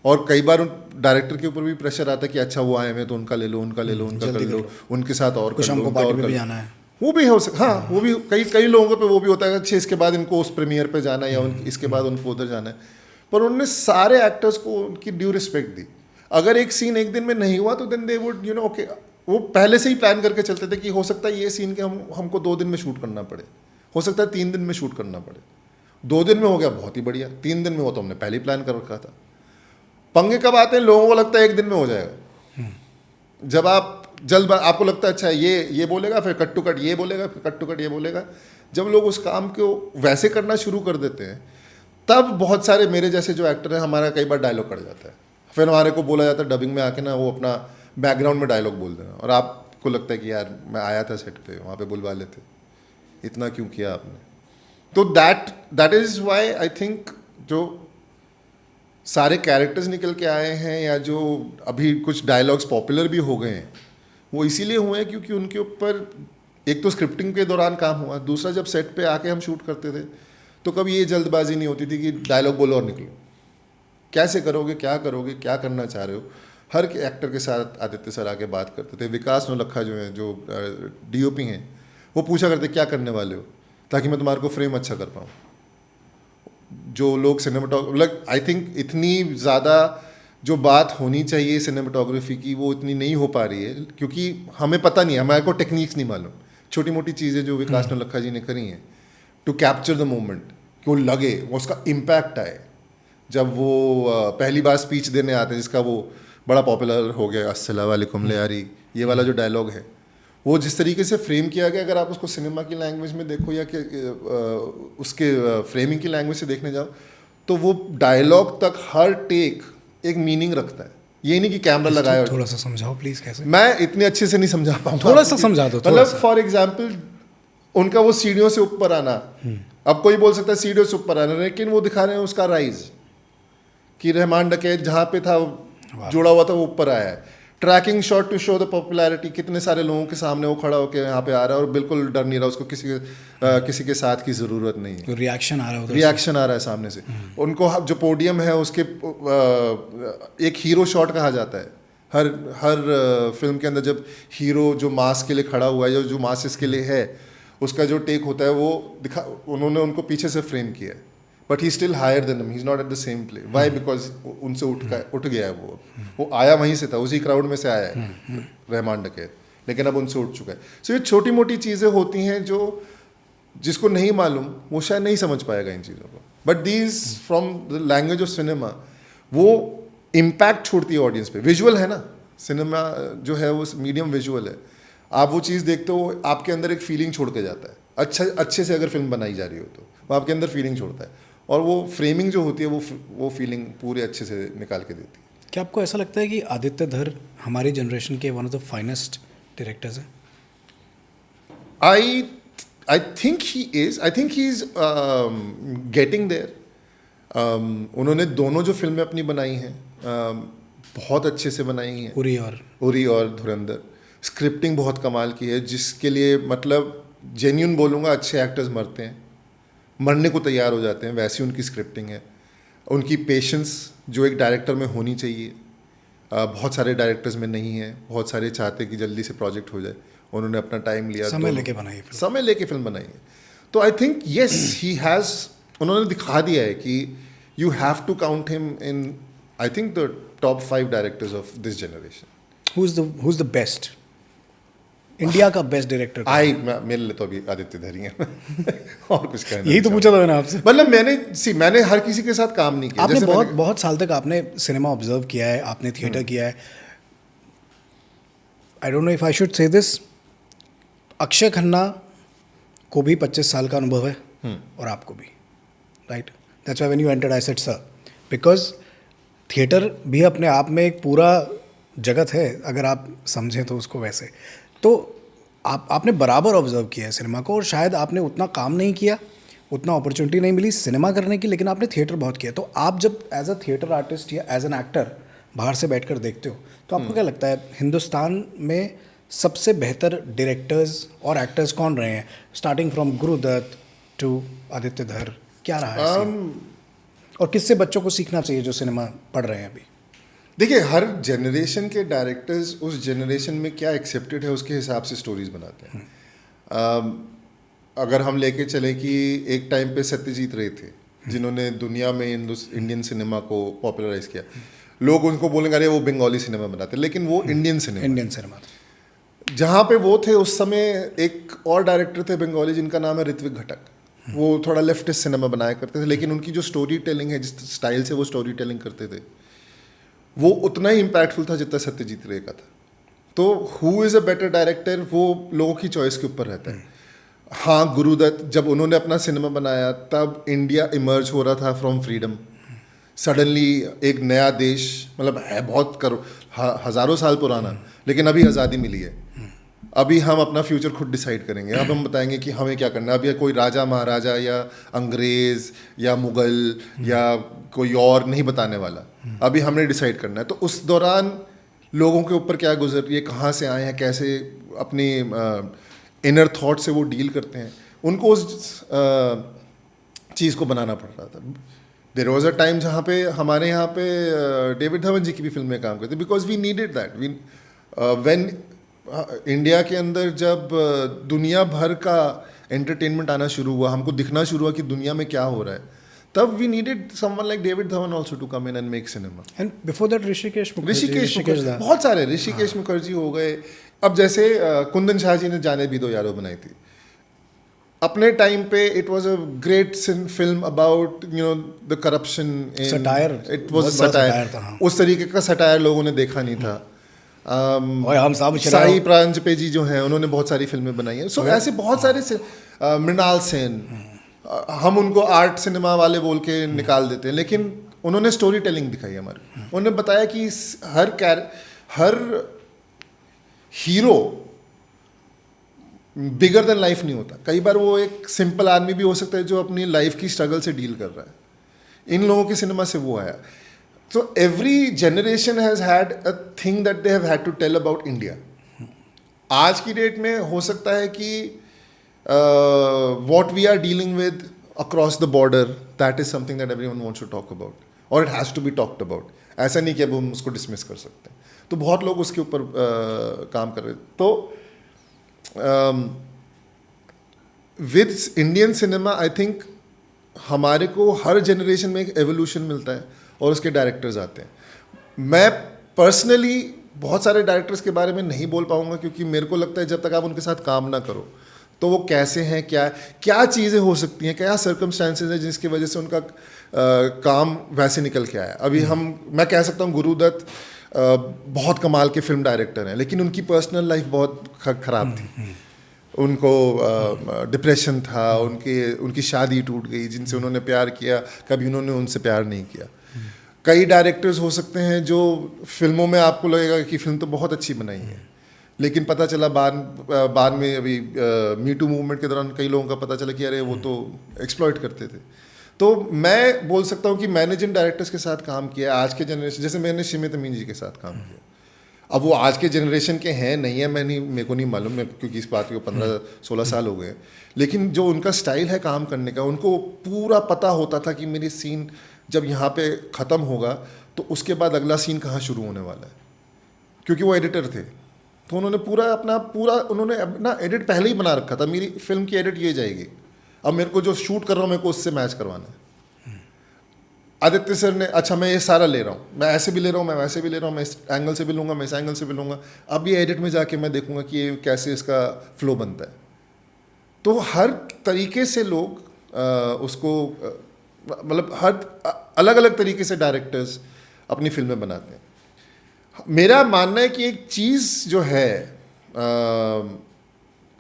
B: और कई बार डायरेक्टर के ऊपर भी प्रेशर आता है कि अच्छा वो आए हुए तो उनका ले लो, उनका ले लो, उनका कर लो, उनके साथ और
A: कुछ हमको पार्टी में भी जाना है,
B: वो भी हो सकता, हाँ वो भी कई लोगों पे वो भी होता है अच्छा इसके बाद इनको उस प्रीमियर पे जाना है या इसके बाद उनको उधर जाना है। पर उन्होंने सारे एक्टर्स को उनकी ड्यू रिस्पेक्ट दी। अगर एक सीन एक दिन में नहीं हुआ तो देन दे वुड ओके, वो पहले से ही प्लान करके चलते थे कि हो सकता है ये सीन के हमको 2 दिन में शूट करना पड़े, हो सकता है 3 दिन में शूट करना पड़े। 2 दिन में हो गया बहुत ही बढ़िया, 3 दिन में हो तो हमने पहले ही प्लान कर रखा था। पंगे कब आते हैं, लोगों को लगता है 1 दिन में हो जाएगा। जब आप आपको लगता है अच्छा ये बोलेगा, फिर कट टू कट ये बोलेगा, फिर कट टू कट ये बोलेगा। जब लोग उस काम को वैसे करना शुरू कर देते हैं तब बहुत सारे मेरे जैसे जो एक्टर हैं, हमारा कई बार डायलॉग कट जाता है, फिर हमारे को बोला जाता है डबिंग में आके ना वो अपना बैकग्राउंड में डायलॉग बोल देना, और आपको लगता है कि यार मैं आया था सेट पे, वहाँ पे बुलवा लेते, इतना क्यों किया आपने। तो that is why I think जो सारे कैरेक्टर्स निकल के आए हैं या जो अभी कुछ डायलॉग्स पॉपुलर भी हो गए हैं, वो इसीलिए हुए हैं क्योंकि उनके ऊपर एक तो स्क्रिप्टिंग के दौरान काम हुआ, दूसरा जब सेट पे आके हम शूट करते थे तो कभी ये जल्दबाजी नहीं होती थी कि डायलॉग बोलो और निकलो, कैसे करोगे, क्या करोगे, क्या करना चाह रहे हो। हर एक्टर के साथ आदित्य सर आके बात करते थे। विकास नौलखा जो है, जो DOP हैं, वो पूछा करते क्या करने वाले हो, ताकि मैं तुम्हारे को फ्रेम अच्छा कर पाऊँ। जो लोग सिनेमाटोग्राफी, आई थिंक इतनी ज़्यादा जो बात होनी चाहिए सिनेमाटोग्राफी की वो इतनी नहीं हो पा रही है क्योंकि हमें पता नहीं है, हमारे को टेक्निक्स नहीं मालूम। छोटी मोटी चीज़ें जो विकास नौलखा जी ने करी हैं टू कैप्चर द मोमेंट, कि वो लगे, वो उसका इम्पैक्ट आए। जब वो पहली बार स्पीच देने आते हैं, जिसका वो बड़ा पॉपुलर हो गया, अस्सलाम वालेकुम ले यारी, ये वाला जो डायलॉग है, वो जिस तरीके से फ्रेम किया गया, अगर आप उसको सिनेमा की लैंग्वेज में देखो या कि उसके फ्रेमिंग की लैंग्वेज से देखने जाओ, तो वो डायलॉग तक हर टेक एक मीनिंग रखता है। ये नहीं कि कैमरा लगाया।
A: थोड़ा सा समझाओ प्लीज कैसे।
B: मैं इतने अच्छे से नहीं समझा पाऊंगा,
A: थोड़ा सा समझा दो।
B: मतलब फॉर एग्जाम्पल उनका वो सीढ़ियों से ऊपर आना, अब कोई बोल सकता है सीढ़ियों से ऊपर आना, लेकिन वो दिखा रहे हैं उसका राइज, कि रहमान डकैत जहाँ पे था जुड़ा हुआ था वो ऊपर आया है। Tracking shot to show the popularity, कितने सारे लोगों के सामने वो खड़ा होकर यहाँ पे आ रहा है और बिल्कुल डर नहीं रहा, उसको किसी के साथ की ज़रूरत नहीं है।
A: रिएक्शन आ रहा है,
B: रिएक्शन आ रहा है सामने से। उनको जो पोडियम है उसके एक हीरो शॉट कहा जाता है हर फिल्म के अंदर, जब हीरो जो मास के लिए खड़ा हुआ है, जो मासेस के लिए है, उसका जो टेक होता है वो उन्होंने उनको पीछे से फ्रेम किया है, but he still higher than them, he is not at the same play. Why? Because उनसे उठ गया है, वो आया वहीं से था, उसी क्राउड में से आया है रहमान डकैत। लेकिन अब उनसे उठ चुका है। सो ये छोटी मोटी चीज़ें होती हैं जो जिसको नहीं मालूम वो शायद नहीं समझ पाएगा इन चीज़ों को, but these from the language of cinema वो इम्पैक्ट छोड़ती है ऑडियंस पे। विजुअल है ना, सिनेमा जो है वो मीडियम विजुअल है, आप वो चीज़ देखते हो आपके अंदर एक फीलिंग छोड़ के जाता है। अच्छे से अगर फिल्म बनाई जा रही हो तो वो आपके अंदर फीलिंग छोड़ता है, और वो फ्रेमिंग जो होती है वो फीलिंग पूरे अच्छे से निकाल के देती है।
A: क्या आपको ऐसा लगता है कि आदित्य धर हमारी जनरेशन के one of the finest directors हैं?
B: I think he is. I think he's getting there. उन्होंने दोनों जो फिल्में अपनी बनाई हैं बहुत अच्छे से बनाई हैं, उरी और धुरंधर। स्क्रिप्टिंग बहुत कमाल की है, जिसके लिए मतलब जेन्यून बोलूँगा, अच्छे एक्टर्स मरते हैं, मरने को तैयार हो जाते हैं, वैसी उनकी स्क्रिप्टिंग है। उनकी पेशेंस जो एक डायरेक्टर में होनी चाहिए, बहुत सारे डायरेक्टर्स में नहीं है। बहुत सारे चाहते हैं कि जल्दी से प्रोजेक्ट हो जाए, उन्होंने अपना टाइम लिया, समय लेके फिल्म बनाई है। तो I think yes he has, उन्होंने दिखा दिया है कि you have to count him in I think the top 5 directors of this generation.
A: Who is the best, India का बेस्ट डायरेक्टर?
B: मेरे लिए तो अभी आदित्य धर ही है और कुछ कहना
A: यही तो पूछा था मैंने आपसे।
B: मतलब मैंने हर किसी के साथ काम नहीं किया।
A: आपने बहुत साल तक आपने सिनेमा ऑब्जर्व किया है, आपने थिएटर किया है। I don't know if I should say this, Akshay Khanna को भी 25 साल का अनुभव है और आपको भी, right? That's why when you entered I said sir, because theatre भी अपने आप में एक पूरा जगत है, अगर आप समझें तो उसको वैसे। तो आपने बराबर ऑब्जर्व किया है सिनेमा को, और शायद आपने उतना काम नहीं किया, उतना अपॉर्चुनिटी नहीं मिली सिनेमा करने की, लेकिन आपने थिएटर बहुत किया। तो आप जब एज अ थिएटर आर्टिस्ट या एज एन एक्टर बाहर से बैठकर देखते हो, तो आपको क्या लगता है हिंदुस्तान में सबसे बेहतर डायरेक्टर्स और एक्टर्स कौन रहे हैं, starting from Guru Dutt to Aditya Dhar? क्या रहा है और किससे बच्चों को सीखना चाहिए जो सिनेमा पढ़ रहे हैं अभी?
B: देखिए, हर जनरेशन के डायरेक्टर्स उस जनरेशन में क्या एक्सेप्टेड है उसके हिसाब से स्टोरीज बनाते हैं। अगर हम लेके चले कि एक टाइम पे सत्यजीत रे थे जिन्होंने दुनिया में इंडियन सिनेमा को पॉपुलराइज किया। लोग उनको बोलेंगे अरे वो बंगाली सिनेमा बनाते, लेकिन वो इंडियन सिनेमा जहाँ पे वो थे उस समय एक और डायरेक्टर थे बंगाली जिनका नाम है ऋत्विक घटक। वो थोड़ा लेफ्टिस्ट सिनेमा बनाया करते थे, लेकिन उनकी जो स्टोरी टेलिंग है, जिस स्टाइल से वो स्टोरी टेलिंग करते थे, वो उतना ही इम्पैक्टफुल था जितना सत्यजीत रे का था। तो who is a better director वो लोगों की चॉइस के ऊपर रहता है। हाँ, गुरुदत्त जब उन्होंने अपना सिनेमा बनाया तब इंडिया इमर्ज हो रहा था फ्रॉम फ्रीडम। सडनली एक नया देश, मतलब है बहुत हज़ारों साल पुराना, लेकिन अभी आज़ादी मिली है। अभी हम अपना फ्यूचर खुद डिसाइड करेंगे। अब हम बताएंगे कि हमें क्या करना है। अभी कोई राजा महाराजा या अंग्रेज़ या मुग़ल या कोई और नहीं बताने वाला, अभी हमने डिसाइड करना है। तो उस दौरान लोगों के ऊपर क्या गुजर रही है, कहाँ से आए हैं, कैसे अपनी इनर थॉट से वो डील करते हैं, उनको उस चीज़ को बनाना पड़ रहा था। देयर वाज अ टाइम जहाँ पे हमारे यहाँ पे डेविड धवन जी की भी फिल्में काम करते, because we needed that. When India के अंदर जब दुनिया भर का एंटरटेनमेंट आना शुरू हुआ, हमको दिखना शुरू हुआ कि दुनिया में क्या हो रहा है, तब we needed someone like David Dhawan also to come in and make cinema.
A: And before that Hrishikesh
B: बहुत सारे, ऋषिकेश मुखर्जी हो गए। अब जैसे कुंदन शाह जी ने जाने भी दो यारो बनाई थी अपने टाइम पे। It was a great film about the corruption in
A: satire.
B: It was satire. उस तरीके का सटायर लोगों ने देखा नहीं था। साई प्रांजपे जी जो हैं उन्होंने बहुत सारी फिल्में बनाई हैं। सो ऐसे बहुत सारे मृणाल सेन, हम उनको आर्ट सिनेमा वाले बोल के निकाल देते हैं, लेकिन उन्होंने स्टोरी टेलिंग दिखाई हमारे। उन्होंने बताया कि हर हीरो बिगर देन लाइफ नहीं होता। कई बार वो एक सिंपल आदमी भी हो सकता है जो अपनी लाइफ की स्ट्रगल से डील कर रहा है। इन लोगों के सिनेमा से वो आया। So every generation has had a thing that they have had to tell about India. आज की डेट में हो सकता है कि what we are dealing with across the border, that is something that everyone wants to talk about, or it has to be talked about. ऐसा नहीं कि अब हम उसको डिसमिस कर सकते हैं। तो बहुत लोग उसके ऊपर काम कर रहे हैं। तो with Indian cinema I think हमारे को हर जनरेशन में एक एवोल्यूशन मिलता है और उसके डायरेक्टर्स आते हैं। मैं पर्सनली बहुत सारे डायरेक्टर्स के बारे में नहीं बोल पाऊंगा, क्योंकि मेरे को लगता है जब तक आप उनके साथ काम ना करो तो वो कैसे हैं, क्या चीज़ें हो सकती हैं, क्या सर्कमस्टांसेस हैं जिसकी वजह से उनका काम वैसे निकल के आया। अभी मैं कह सकता हूँ गुरुदत्त बहुत कमाल के फिल्म डायरेक्टर हैं, लेकिन उनकी पर्सनल लाइफ बहुत खराब थी। उनको डिप्रेशन था, उनकी शादी टूट गई, जिनसे उन्होंने प्यार किया कभी उन्होंने उनसे प्यार नहीं किया। कई डायरेक्टर्स हो सकते हैं जो फिल्मों में आपको लगेगा कि फिल्म तो बहुत अच्छी बनाई है, लेकिन पता चला बाद में अभी मी टू मूवमेंट के दौरान कई लोगों का पता चला कि अरे वो तो एक्सप्लॉइट करते थे। तो मैं बोल सकता हूँ कि मैंने जिन डायरेक्टर्स के साथ काम किया आज के जनरेशन, जैसे मैंने शिमित अमीन जी के साथ काम किया, अब वो आज के जनरेशन के हैं नहीं है मेरे को नहीं मालूम, क्योंकि इस बात को 15-16 साल हो गए, लेकिन जो उनका स्टाइल है काम करने का, उनको पूरा पता होता था कि मेरी सीन जब यहाँ पे ख़त्म होगा तो उसके बाद अगला सीन कहाँ शुरू होने वाला है, क्योंकि वो एडिटर थे। तो उन्होंने उन्होंने अपना एडिट पहले ही बना रखा था, मेरी फिल्म की एडिट ये जाएगी, अब मेरे को जो शूट कर रहा हूँ मेरे को उससे मैच करवाना है। आदित्य सर ने अच्छा मैं ये सारा ले रहा हूँ, मैं ऐसे भी ले रहा हूँ, मैं वैसे भी ले रहा हूँ, मैं इस एंगल से भी लूँगा, मैं इस एंगल से भी लूँगा, अब ये एडिट में जाके मैं देखूँगा कि ये कैसे इसका फ्लो बनता है। तो हर तरीके से लोग उसको मतलब हर अलग अलग तरीके से डायरेक्टर्स अपनी फिल्में बनाते हैं। मेरा मानना है कि एक चीज़ जो है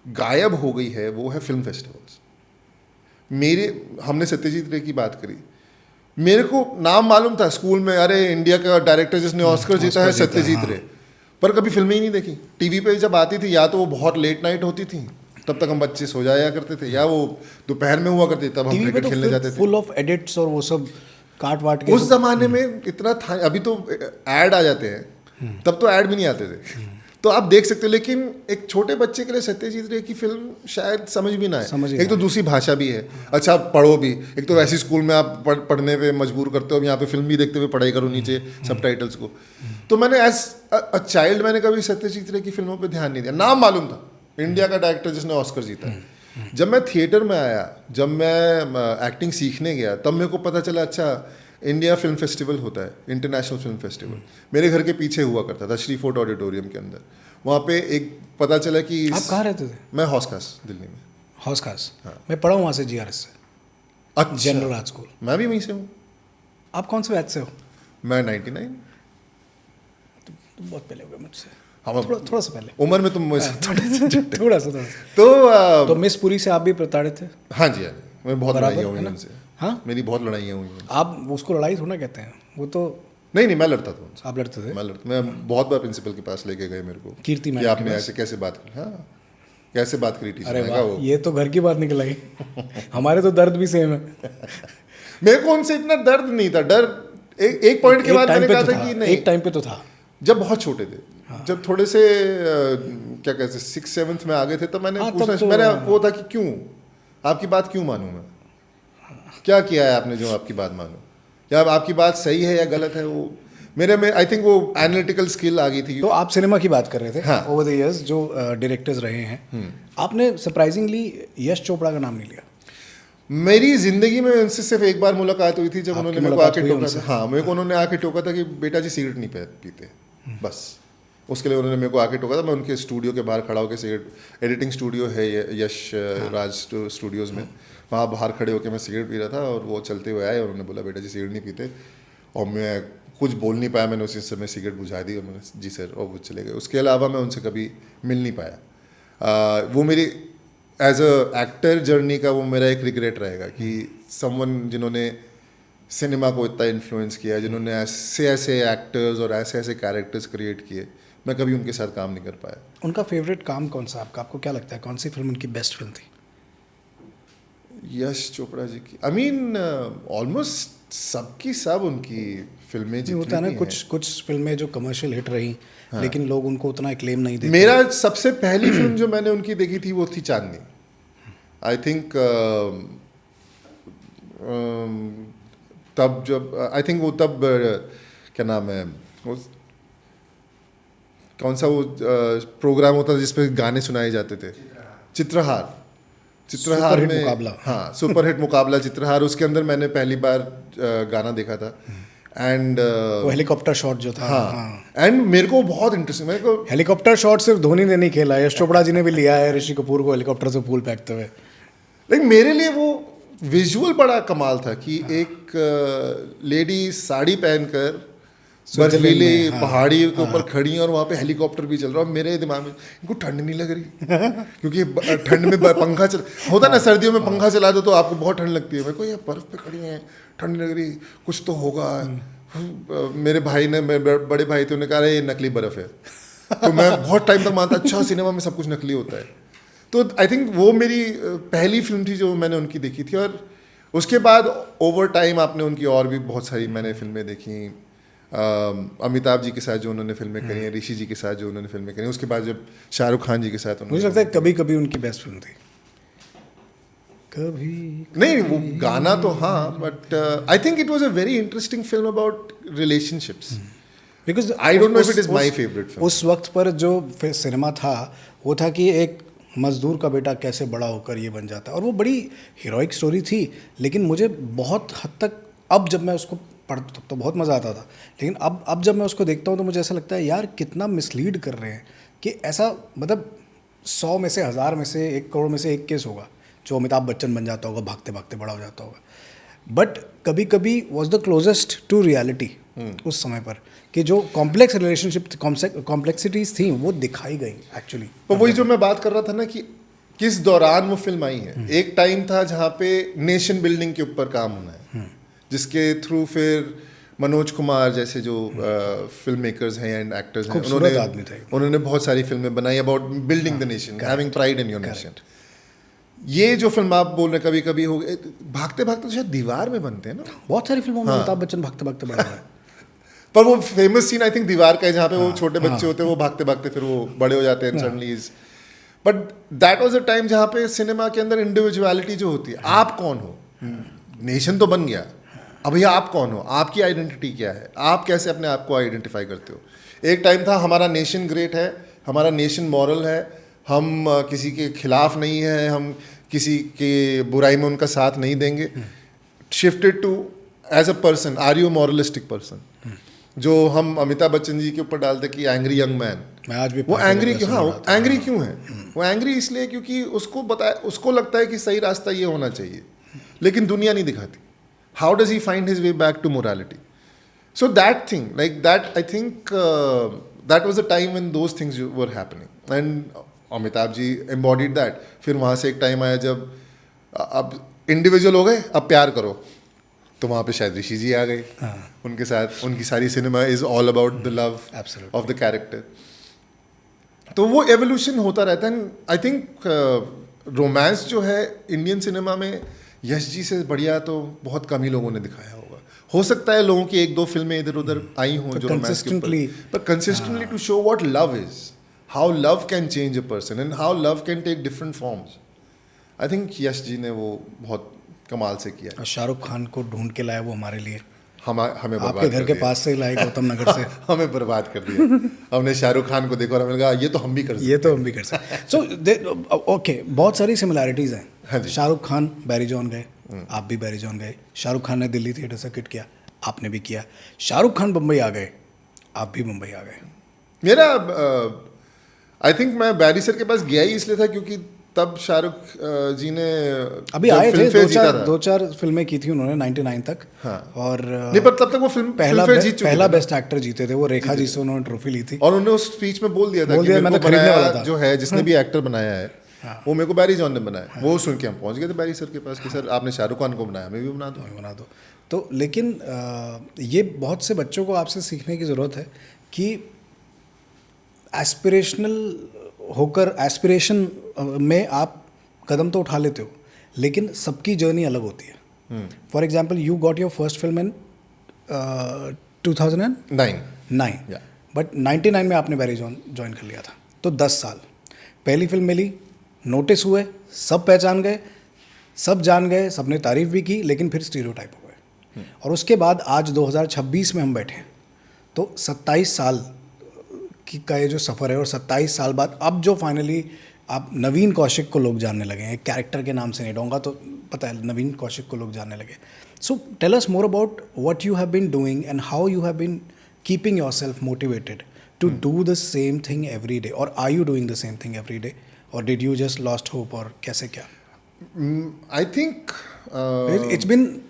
B: गायब हो गई है, वो है फिल्म फेस्टिवल्स। हमने सत्यजीत रे की बात करी, मेरे को नाम मालूम था स्कूल में, अरे इंडिया का डायरेक्टर जिसने ऑस्कर जीता है सत्यजीत रे, पर कभी फिल्में ही नहीं देखी। टीवी पे जब आती थी या तो वो बहुत लेट नाइट होती थी, तब तक हम बच्चे सो जाया करते थे, या वो दोपहर में हुआ करती, तब हम क्रिकेट खेलने जाते थे।
A: फुल ऑफ एडिट्स और वो सब काट वाट के।
B: उस जमाने में इतना था, अभी तो ऐड आ जाते हैं, तब तो ऐड भी नहीं आते थे। तो आप देख सकते हो, लेकिन एक छोटे बच्चे के लिए सत्यजीत रे की फिल्म शायद समझ भी ना आए। एक तो दूसरी भाषा भी है, अच्छा पढ़ो भी, एक तो वैसी स्कूल में आप पढ़ने पे मजबूर करते हो, यहाँ पे फिल्म भी देखते हुए पढ़ाई करो नीचे सबटाइटल्स को। तो मैंने एज अ चाइल्ड मैंने कभी सत्यजीत रे की फिल्मों पे ध्यान नहीं दिया, नाम मालूम था इंडिया का डायरेक्टर जिसने ऑस्कर जीता है। जब मैं थिएटर में आया, जब मैं एक्टिंग सीखने गया, तब मेरे को पता चला अच्छा इंडिया फिल्म फेस्टिवल होता है, इंटरनेशनल फिल्म फेस्टिवल मेरे घर के पीछे हुआ करता था, श्री फोर्ट ऑडिटोरियम के अंदर। वहाँ पे एक पता चला कि
A: आप कहाँ रहते थे?
B: मैं हौस खास दिल्ली में।
A: हौस खास? हाँ। मैं पढ़ा हूँ वहाँ से GRS से।
B: अच्छा,
A: जनरल आर्ट स्कूल।
B: मैं भी वहीं से हूँ।
A: आप कौन से बैच से हो?
B: मैं 99।
A: तो बहुत पहले हो गए मुझसे।
B: हाँ,
A: थोड़ा सा पहले
B: उम्र में तुम मुझसे
A: थोड़ा सा। तो मिस पुरी से आप भी प्रताड़ित थे?
B: हाँ जी, हाँ जी, मैं बहुत लड़ाइयाँ हुई उनसे।
A: हाँ,
B: मेरी बहुत लड़ाइयाँ हुई।
A: आप उसको लड़ाई थोड़ा कहते हैं, वो तो
B: नहीं, मैं लड़ता था उनसे।
A: आप लड़ते थे?
B: मैं बहुत बार प्रिंसिपल के पास लेके गए मेरे को,
A: कीर्ति मैम,
B: कि आपने ऐसे कैसे बात की। हाँ, कैसे बात करी टीचर।
A: अरे वाह, ये तो घर की बात निकल आई। हमारे तो दर्द भी सेम है।
B: मेरे को उनसे इतना दर्द नहीं था, डर एक पॉइंट के बाद मैंने कहा था कि नहीं।
A: एक टाइम पे तो था,
B: जब बहुत छोटे थे। हाँ। जब थोड़े से क्या कहते 6-7 में आ गए थे, तब मैंने पूछना, तो मैंने वो था कि क्यों आपकी बात क्यों मानूं मैं, क्या किया है आपने जो आपकी बात मानूं, या आपकी बात सही है या गलत है। वो मेरे में आई थिंक वो एनालिटिकल स्किल आ गई थी। तो
A: आप सिनेमा की बात कर रहे थे।
B: हाँ।
A: ओवर द इयर्स जो डायरेक्टर्स रहे हैं, आपने सरप्राइजिंगली यश चोपड़ा का नाम नहीं लिया।
B: मेरी जिंदगी में उनसे सिर्फ एक बार मुलाकात हुई थी, जब उन्होंने मेरे को आके टोका था। हाँ, मेरे को उन्होंने आके टोका था कि बेटा जी सिगरेट नहीं पीते, बस उसके लिए उन्होंने मेरे को आके टोका था। मैं उनके स्टूडियो के बाहर खड़ा होकर सिगरेट, एडिटिंग स्टूडियो है यश राज स्टूडियोज़ में, वहाँ बाहर खड़े होकर मैं सिगरेट पी रहा था, और वो चलते हुए आए और उन्होंने बोला बेटा जी सिगरेट नहीं पीते, और मैं कुछ बोल नहीं पाया। मैंने उसी समय सिगरेट बुझा दी और मैंने जी सर, और वो चले गए। उसके अलावा मैं उनसे कभी मिल नहीं पाया। वो मेरी एज अ एक्टर जर्नी का वो मेरा एक रिग्रेट रहेगा कि समवन जिन्होंने सिनेमा को इतना इन्फ्लुएंस किया, जिन्होंने ऐसे ऐसे एक्टर्स और ऐसे ऐसे कैरेक्टर्स क्रिएट किए, मैं कभी उनके साथ काम नहीं कर पाया।
A: उनका फेवरेट काम कौन सा आपको क्या लगता है, कौन सी फिल्म उनकी बेस्ट फिल्म थी?
B: यश चोपड़ा जी की, आई मीन ऑलमोस्ट सबकी सब उनकी फिल्में जितनी
A: होता है ना, कुछ फिल्में जो कमर्शियल हिट रही, हाँ, लेकिन लोग उनको उतना क्लेम नहीं देते।
B: मेरा सबसे पहली फिल्म जो मैंने उनकी देखी थी वो थी चांदनी। आई थिंक तब जब आई थिंक वो तब क्या नाम है वो, कौन सा वो प्रोग्राम होता था जिसपे गाने सुनाए जाते थे, चित्रहार में।
A: मुकाबला।
B: हाँ, सुपर हिट मुकाबला चित्रहार, उसके अंदर मैंने पहली बार गाना देखा था। एंड
A: वो हेलीकॉप्टर शॉट जो था,
B: हाँ एंड मेरे को बहुत इंटरेस्टिंग, मेरे को
A: हेलीकॉप्टर शॉट सिर्फ धोनी ने नहीं खेला, यश चोपड़ा जी ने भी लिया है ऋषि कपूर को हेलीकॉप्टर से फूल फेंकते हुए।
B: लेकिन मेरे लिए वो विजुअल बड़ा कमाल था कि एक लेडी साड़ी पहनकर बर्फीली पहाड़ी के ऊपर खड़ी है और वहाँ पे हेलीकॉप्टर भी चल रहा है। और मेरे दिमाग में इनको ठंड नहीं लग रही क्योंकि ठंड में पंखा चल होता ना, सर्दियों में पंखा चला दो तो आपको बहुत ठंड लगती है, मेरे को ये बर्फ पे खड़ी है ठंड नहीं लग रही, कुछ तो होगा। मेरे भाई ने, मेरे बड़े भाई थे, उन्होंने कहा ये नकली बर्फ है। तो मैं बहुत टाइम तक मानता अच्छा सिनेमा में सब कुछ नकली होता है। तो आई थिंक वो मेरी पहली फिल्म थी जो मैंने उनकी देखी थी। और उसके बाद ओवर टाइम आपने उनकी और भी बहुत सारी मैंने फिल्में देखी, अमिताभ जी के साथ जो उन्होंने फिल्में करी हैं, ऋषि जी के साथ जो उन्होंने फिल्में करी, उसके बाद जब शाहरुख खान जी के साथ
A: मुझे लगता है कभी कभी उनकी बेस्ट फिल्म थी। कभी
B: नहीं, वो गाना तो हाँ, but I think it was a very interesting film about relationships,
A: because
B: I don't know if it is my favourite film.
A: उस वक्त पर जो सिनेमा था वो था कि एक मजदूर का बेटा कैसे बड़ा होकर ये बन जाता है, और वो बड़ी हीरोइक स्टोरी थी। लेकिन मुझे बहुत हद तक, अब जब मैं उसको पढ़ता तो बहुत मज़ा आता था, लेकिन अब जब मैं उसको देखता हूँ तो मुझे ऐसा लगता है यार कितना मिसलीड कर रहे हैं कि ऐसा, मतलब 100 में से 1000 में से 1 करोड़ में से 1 केस होगा जो अमिताभ बच्चन बन जाता होगा, भागते भागते बड़ा हो जाता होगा। बट कभी कभी was the closest to reality उस समय पर, कि जो कॉम्प्लेक्स रिलेशनशिप, कॉम्प्लेक्सिटीज थी वो दिखाई गई एक्चुअली।
B: तो वही जो मैं बात कर रहा था ना कि किस दौरान वो फिल्म आई है। एक टाइम था जहाँ पे नेशन बिल्डिंग के ऊपर काम होना है, जिसके थ्रू फिर मनोज कुमार जैसे जो फिल्म मेकर्स हैं एंड एक्टर्स हैं, उन्होंने बहुत सारी फिल्में बनाई about building the nation, having pride in your nation. ये जो फिल्म आप बोल रहे हैं कभी कभी हो गए, भागते भागते तो शायद दीवार में बनते हैं ना,
A: बहुत सारी फिल्मों में अमिताभ बच्चन भागते भागते बड़ा है।
B: पर वो फेमस सीन आई थिंक दीवार का है जहाँ पे वो छोटे बच्चे होते हैं, वो भागते भागते फिर वो बड़े हो जाते हैं suddenly. But that was a time जहाँ पे सिनेमा के अंदर इंडिविजुअलिटी जो होती है, आप कौन हो, नेशन तो बन गया, अब भैया आप कौन हो, आपकी आइडेंटिटी क्या है, आप कैसे अपने आप को आइडेंटिफाई करते हो। एक टाइम था हमारा नेशन ग्रेट है, हमारा नेशन मॉरल है, हम किसी के खिलाफ नहीं है, हम किसी के बुराई में उनका साथ नहीं देंगे। Shifted to as a person, are you moralistic person, जो हम अमिताभ बच्चन जी के ऊपर डालते कि एंग्री यंग मैन।
A: मैं आज भी
B: वो एंग्री क्यों, हाँ वो एंग्री क्यों है, वो एंग्री इसलिए क्योंकि उसको लगता है कि सही रास्ता ये होना चाहिए, लेकिन दुनिया नहीं दिखाती। How does he find his way back to morality? So that thing, like that, I think that was a time when those things were happening and Amitabh ji embodied that. फिर वहाँ से एक टाइम आया जब अब इंडिविजुअल हो गए, अब प्यार करो, तो वहाँ पे शायद ऋषि जी आ गए। उनके साथ उनकी सारी cinema is all about the love of the character. तो वो एवोल्यूशन होता रहता है। आई थिंक रोमांस जो है इंडियन सिनेमा में यश जी से बढ़िया तो बहुत कम ही लोगों ने दिखाया होगा। हो सकता है लोगों की 1-2 फिल्में इधर उधर आई हों जो रोमांस के ऊपर, पर consistently to show what love is, how love can change a person and how love can take different forms. I think Yash ji ने वो बहुत कमाल से किया।
A: शाहरुख खान को ढूंढ के लाया वो हमारे लिए,
B: हमें बर्बाद
A: आपके घर के पास से लाए गौतम नगर से।
B: हमें बर्बाद कर दिया। हमने शाहरुख खान को देखा और हमें लगा ये तो हम भी कर सकते,
A: ये तो हम भी कर सकते। सो ओके, बहुत सारी सिमिलैरिटीज हैं।
B: हाँ जी।
A: शाहरुख खान बैरी जॉन गए, आप भी बैरी जॉन गए। शाहरुख खान ने दिल्ली थिएटर सर्किट किया, आपने भी किया। शाहरुख खान मुंबई आ गए, आप भी मुंबई आ गए।
B: मेरा आई थिंक मैं बैरी सर के पास गया ही इसलिए था क्योंकि तब शाहरुख जी ने
A: अभी आए थे, 2-4 फिल्में की थी उन्होंने 99 तक।
B: हाँ।
A: और
B: नहीं, पर तब तक वो पहला
A: बेस्ट एक्टर जीते थे वो, रेखा जी से उन्होंने ट्रॉफी ली थी।
B: और उन्होंने उस स्पीच में बोल दिया था कि
A: मैं तो खरीदने वाला था,
B: जो है जिसने भी एक्टर बनाया है वो मेरे को बैरी जॉन ने बनाया। वो सुन के हम पहुंच गए थे बैरी सर के पास कि सर आपने शाहरुख खान को बनाया, हमें भी बना दो।
A: तो लेकिन ये बहुत से बच्चों को आपसे सीखने की ज़रूरत है कि एस्पिरेशनल होकर, एस्पिरेशन में आप कदम तो उठा लेते हो, लेकिन सबकी जर्नी अलग होती है। For example, you got your first film in 2009, but 99 में आपने बैरी ज्वाइन कर लिया था, तो 10 साल। पहली फिल्म मिली, नोटिस हुए, सब पहचान गए, सब जान गए, सबने तारीफ भी की, लेकिन फिर स्टीरियोटाइप हो गए। और उसके बाद आज 2026 में हम बैठे हैं, तो 27 साल का ये जो सफ़र है, और 27 साल बाद अब जो फाइनली आप नवीन कौशिक को लोग जानने लगे हैं, कैरेक्टर के नाम से नहीं, डोंगा तो पता है नवीन कौशिक को लोग जानने लगे. So tell us more about what you have been doing and how you have been keeping yourself motivated to do the same thing every day, और are you doing the same thing every day, और did you just lost hope, और कैसे क्या?
B: I think
A: it's been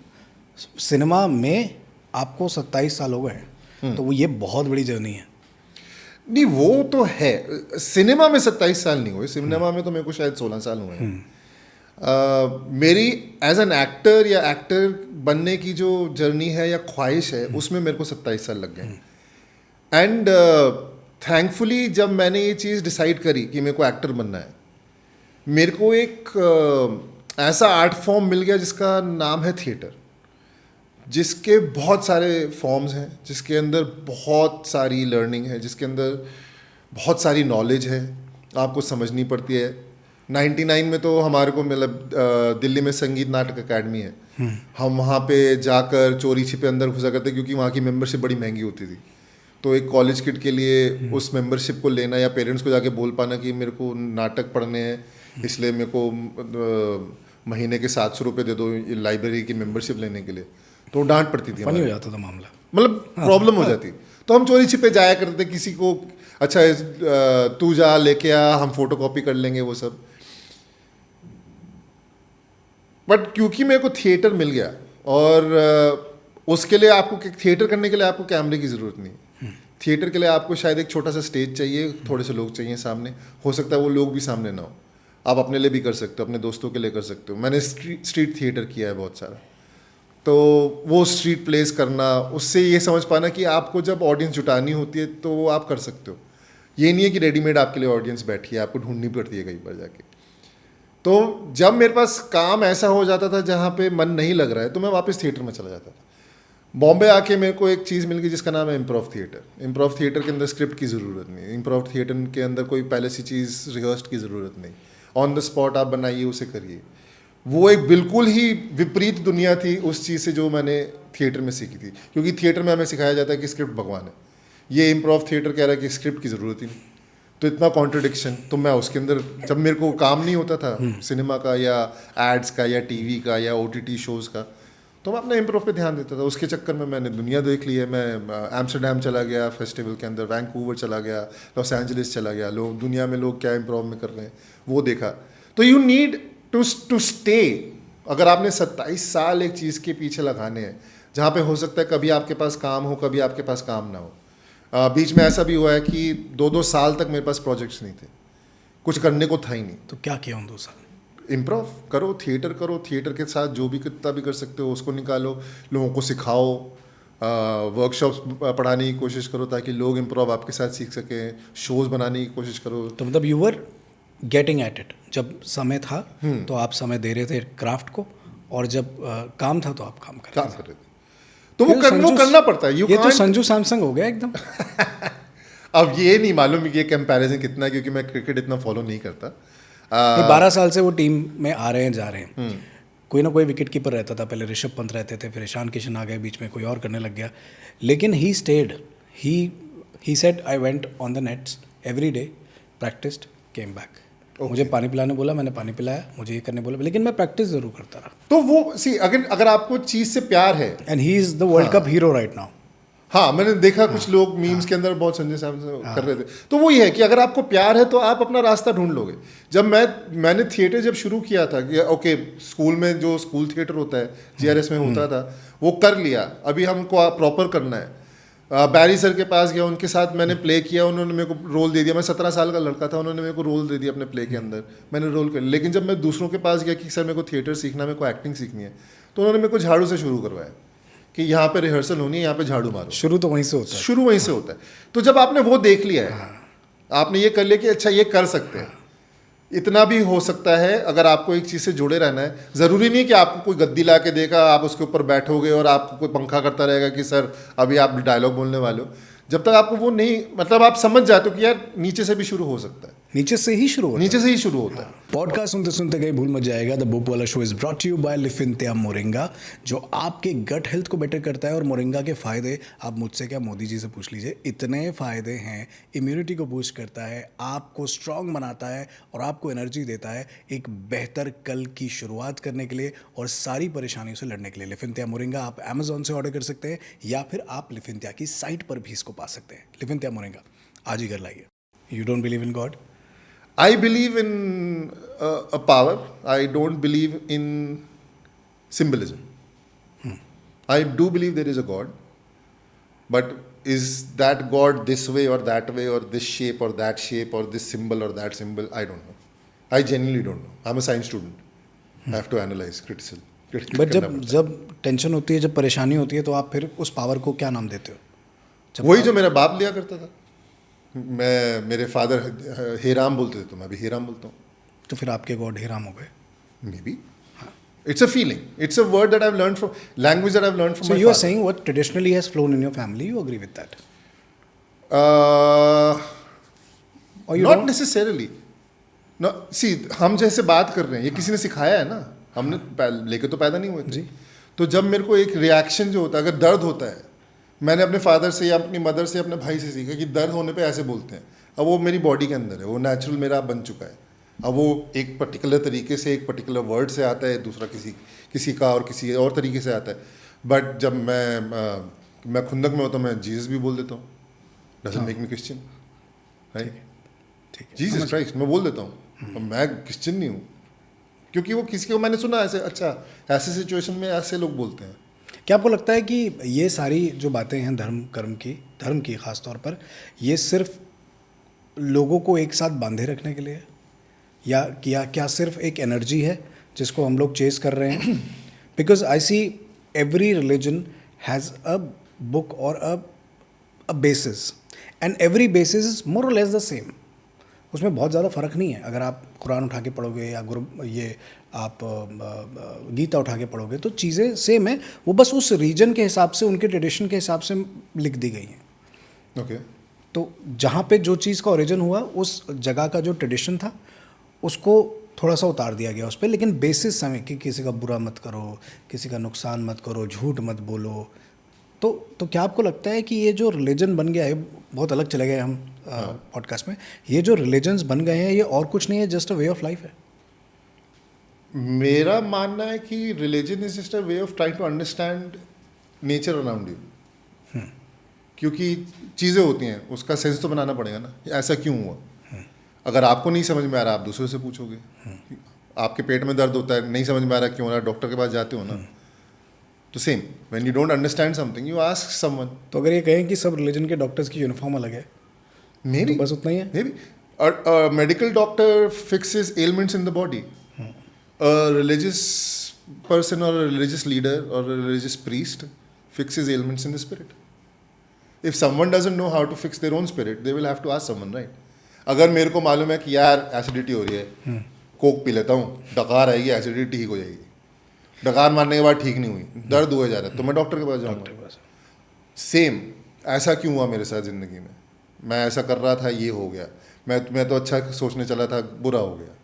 A: cinema में आपको 27 साल हो गए हैं, तो वो ये बहुत बड़ी जर्नी है.
B: नहीं, वो तो है. सिनेमा में 27 साल नहीं हुए, सिनेमा में तो मेरे को शायद 16 साल हुए हैं. मेरी एज एन एक्टर या एक्टर बनने की जो जर्नी है या ख्वाहिश है, उसमें मेरे को 27 साल लग गए. एंड थैंकफुली जब मैंने ये चीज़ डिसाइड करी कि मेरे को एक्टर बनना है, मेरे को एक ऐसा आर्ट फॉर्म मिल गया जिसका नाम है थिएटर, जिसके बहुत सारे फॉर्म्स हैं, जिसके अंदर बहुत सारी लर्निंग है, जिसके अंदर बहुत सारी नॉलेज है, आपको समझनी पड़ती है. 99 में तो हमारे को मतलब दिल्ली में संगीत नाटक अकेडमी है, हम वहाँ पे जाकर चोरी छिपे अंदर घुसा करते क्योंकि वहाँ की मेंबरशिप बड़ी महंगी होती थी. तो एक कॉलेज किड के लिए उस मेंबरशिप को लेना या पेरेंट्स को जाके बोल पाना कि मेरे को नाटक पढ़ने हैं, इसलिए मेरे को महीने के 700 रुपये दे दो लाइब्रेरी की मेंबरशिप लेने के लिए, तो डांट पड़ती थी.
A: फनी हो जाता था मामला,
B: मतलब प्रॉब्लम हो जाती. तो हम चोरी छिपे जाया करते, किसी को अच्छा तू जा लेके आ, हम फोटो कॉपी कर लेंगे वो सब. बट क्योंकि मेरे को थिएटर मिल गया, और उसके लिए आपको थिएटर करने के लिए आपको कैमरे की ज़रूरत नहीं. थिएटर के लिए आपको शायद एक छोटा सा स्टेज चाहिए, थोड़े से लोग चाहिए सामने, हो सकता है वो लोग भी सामने ना हो, आप अपने लिए भी कर सकते हो, अपने दोस्तों के लिए कर सकते हो. मैंने स्ट्रीट थिएटर किया है बहुत सारा. तो वो स्ट्रीट प्लेस करना, उससे ये समझ पाना कि आपको जब ऑडियंस जुटानी होती है तो वो आप कर सकते हो. ये नहीं है कि रेडीमेड आपके लिए ऑडियंस बैठी है, आपको ढूंढनी पड़ती है कई बार जाके. तो जब मेरे पास काम ऐसा हो जाता था जहाँ पे मन नहीं लग रहा है, तो मैं वापस थिएटर में चला जाता था. बॉम्बे आके मेरे को एक चीज़ मिल गई जिसका नाम है इम्प्रोव थिएटर. इम्प्रोव थिएटर के अंदर स्क्रिप्ट की ज़रूरत नहीं, इम्प्रोव थिएटर के अंदर कोई पहले से चीज़ रिहर्स्ड की ज़रूरत नहीं, ऑन द स्पॉट आप बनाइए, उसे करिए. वो एक बिल्कुल ही विपरीत दुनिया थी उस चीज़ से जो मैंने थिएटर में सीखी थी. क्योंकि थिएटर में हमें सिखाया जाता है कि स्क्रिप्ट भगवान है, ये इम्प्रोव थिएटर कह रहा है कि स्क्रिप्ट की ज़रूरत ही नहीं. तो इतना कॉन्ट्रडिक्शन. तो मैं उसके अंदर जब मेरे को काम नहीं होता था सिनेमा का या एड्स का या टीवी का या OTT शोज़ का, तो मैं अपने इम्प्रोव पे ध्यान देता था. उसके चक्कर में मैंने दुनिया देख ली है. मैं एम्स्टर्डम चला गया फेस्टिवल के अंदर, वैंकूवर चला गया, लॉस एंजलिस चला गया, लोग दुनिया में लोग क्या इम्प्रोव में कर रहे हैं वो देखा. तो यू नीड टू स्टे. अगर आपने 27 साल एक चीज़ के पीछे लगाने हैं जहाँ पे हो सकता है कभी आपके पास काम हो, कभी आपके पास काम ना हो. बीच में ऐसा भी हुआ है कि 2-2 साल तक मेरे पास प्रोजेक्ट्स नहीं थे, कुछ करने को था ही नहीं.
A: तो क्या किया उन 2 साल?
B: इम्प्रोव करो, थिएटर करो, थिएटर के साथ जो भी कितना भी कर सकते हो उसको निकालो, लोगों को सिखाओ, वर्कशॉप्स पढ़ाने की कोशिश करो ताकि लोग इम्प्रोव आपके साथ सीख सकें, शोज़ बनाने की कोशिश करो.
A: तो मतलब you were getting at it. जब समय था तो आप समय दे रहे थे क्राफ्ट को, और जब काम था तो आप काम कर
B: रहे थे. तो वो करना पड़ता है.
A: ये तो संजू सैमसंग हो गया एकदम.
B: अब ये नहीं मालूम ये कंपैरिजन कितना है, क्योंकि मैं क्रिकेट इतना फॉलो नहीं करता.
A: 12 साल से वो टीम में आ रहे हैं जा रहे हैं. कोई ना कोई विकेट कीपर रहता था. पहले ऋषभ पंत रहते थे, फिर ईशान किशन आ गए, बीच में कोई और करने लग गया. लेकिन he stayed. He said I went on the nets every day, practised, came back. मुझे पानी पिलाने बोला, मैंने पानी पिलाया, मुझे ये करने बोला, लेकिन मैं प्रैक्टिस जरूर करता रहा.
B: तो वो सी अगर आपको चीज़ से प्यार है,
A: and he is the world cup hero right now.
B: हाँ, मैंने देखा कुछ लोग मीम्स के अंदर बहुत संजय सैमसंग कर रहे थे. तो वो ये है कि अगर आपको प्यार है तो आप अपना रास्ता ढूंढ लोगे. जब मैंने थिएटर जब शुरू किया था कि ओके, स्कूल में जो स्कूल थिएटर होता है GRS में होता था, वो कर लिया. अभी हमको प्रॉपर करना है. बैरी सर के पास गया, उनके साथ मैंने प्ले किया, उन्होंने मेरे को रोल दे दिया. मैं 17 साल का लड़का था, उन्होंने मेरे को रोल दे दिया अपने प्ले के अंदर, मैंने रोल कर. लेकिन जब मैं दूसरों के पास गया कि सर मेरे को थिएटर सीखना, मेरे को एक्टिंग सीखनी है, तो उन्होंने मेरे को झाड़ू से शुरू करवाया कि यहाँ पे रिहर्सल होनी है, यहाँ पे झाड़ू मारो.
A: शुरू तो वहीं से होता है.
B: शुरू वहीं से होता है. तो जब आपने वो देख लिया है, आपने ये कर लिया कि अच्छा ये कर सकते हैं, इतना भी हो सकता है. अगर आपको एक चीज़ से जुड़े रहना है, ज़रूरी नहीं कि आपको कोई गद्दी ला के देगा, आप उसके ऊपर बैठोगे और आपको कोई पंखा करता रहेगा कि सर अभी आप डायलॉग बोलने वाले हो. जब तक आपको वो नहीं, मतलब आप समझ जाते हो कि यार नीचे से भी शुरू हो सकता है,
A: नीचे से ही शुरू होता है।
B: नीचे से ही शुरू होता है।
A: पॉडकास्ट सुनते सुनते कहीं भूल मत जाएगा। द बुक वाला show is brought you by लिफिंथिया मोरिंगा, जो आपके गट हेल्थ को बेटर करता है। और मोरिंगा के फायदे आप मुझसे क्या मोदी जी से पूछ लीजिए, इतने फायदे हैं। इम्यूनिटी को बूस्ट करता है, आपको स्ट्रांग बनाता है और आपको एनर्जी देता है एक बेहतर कल की शुरुआत करने के लिए और सारी परेशानियों से लड़ने के लिए। लिफिंथिया मोरिंगा आप अमेजोन से ऑर्डर कर सकते हैं या फिर आप लिफिंथिया की साइट पर भी इसको पा सकते हैं। लिफिंथिया मोरिंगा आज ही घर लाइए। You don't believe in God?
B: I believe in a power. I don't believe in symbolism. I do believe there is a God, but is that God this way or that way or this shape or that shape or this symbol or that symbol? I don't know. I genuinely don't know. I'm a science student. I have to analyze, critical.
A: But जब tension होती है, जब परेशानी होती है, तो आप फिर उस पावर को क्या नाम देते हो?
B: वही जो मेरा बाप लिया करता था। मेरे फादर हेराम बोलते थे, तो मैं भी हेराम बोलता हूँ।
A: तो फिर आपके गॉड हेराम हो गए?
B: May be it's a feeling, it's a word that I've learned from language that I've learned from
A: So
B: my
A: you are
B: father.
A: saying what traditionally has flown in your family, you agree with that? Or you
B: Not
A: don't?
B: necessarily. No, see, हम जैसे बात कर रहे हैं, ये किसी ने सिखाया है ना, हमने लेके तो पैदा नहीं हुए थे। तो जब मेरे को एक रिएक्शन जो होता है, अगर दर्द होता है, मैंने अपने फादर से या अपनी मदर से, अपने भाई से सीखा कि दर्द होने पे ऐसे बोलते हैं। अब वो मेरी बॉडी के अंदर है, वो नेचुरल मेरा बन चुका है। अब वो एक पर्टिकुलर तरीके से, एक पर्टिकुलर वर्ड से आता है, दूसरा किसी का और किसी और तरीके से आता है। बट जब मैं खुंदक में होता हूँ, मैं जीसस भी बोल देता हूँ। Doesn't make me Christian, right? Jesus Christ मैं बोल देता हूँ, और मैं क्रिश्चियन नहीं हूँ, क्योंकि वो किसी को मैंने सुना ऐसे, अच्छा ऐसे सिचुएशन में ऐसे लोग बोलते हैं।
A: क्या आपको लगता है कि ये सारी जो बातें हैं धर्म की खास तौर पर, ये सिर्फ लोगों को एक साथ बांधे रखने के लिए है, या क्या सिर्फ एक एनर्जी है जिसको हम लोग चेस कर रहे हैं? Because I see every religion has a book और a basis, and every basis is more और लेस द सेम। उसमें बहुत ज़्यादा फ़र्क नहीं है। अगर आप कुरान उठा के पढ़ोगे या आप गीता उठा के पढ़ोगे तो चीज़ें सेम है, वो बस उस रीजन के हिसाब से, उनके ट्रेडिशन के हिसाब से लिख दी गई हैं।
B: ओके।
A: तो जहाँ पे जो चीज़ का ओरिजिन हुआ, उस जगह का जो ट्रेडिशन था, उसको थोड़ा सा उतार दिया गया उस पर, लेकिन बेसिस समय कि किसी का बुरा मत करो, किसी का नुकसान मत करो, झूठ मत बोलो। तो क्या आपको लगता है कि ये जो रिलीजन बन गया है, बहुत अलग चले गए हम पॉडकास्ट में, ये जो रिलीजन्स बन गए हैं, ये और कुछ नहीं है, just a way of life है?
B: मेरा मानना है कि religion is just a way of trying to understand nature around you. क्योंकि चीज़ें होती हैं, उसका सेंस तो बनाना पड़ेगा ना, ऐसा क्यों हुआ। अगर आपको नहीं समझ में आ रहा, आप दूसरे से पूछोगे। आपके पेट में दर्द होता है, नहीं समझ में आ रहा क्यों हो रहा, डॉक्टर के पास जाते हो ना। तो same, when you don't understand something, you ask someone.
A: तो अगर ये कहें कि सब रिलीजन के डॉक्टर्स की यूनिफॉर्म अलग है,
B: मेबी
A: तो बस उतना ही है।
B: Maybe medical doctor fixes elements in the body. A religious person or a religious leader or a religious priest fixes ailments in the spirit. If someone doesn't know how to fix their own spirit, they will have to ask someone, right? अगर मेरे को मालूम है कि यार acidity हो रही है, कोक पी लेता हूँ, डकार आएगी, एसिडिटी ठीक हो जाएगी। डकार मारने के बाद ठीक नहीं हुई, दर्द हुए जा रहा है, तो मैं डॉक्टर के पास जाऊँगा। सेम, ऐसा क्यों हुआ मेरे साथ ज़िंदगी में? मैं ऐसा कर रहा था, ये हो गया। मैं तो अच्छा सोचने चला था, बुरा हो गया।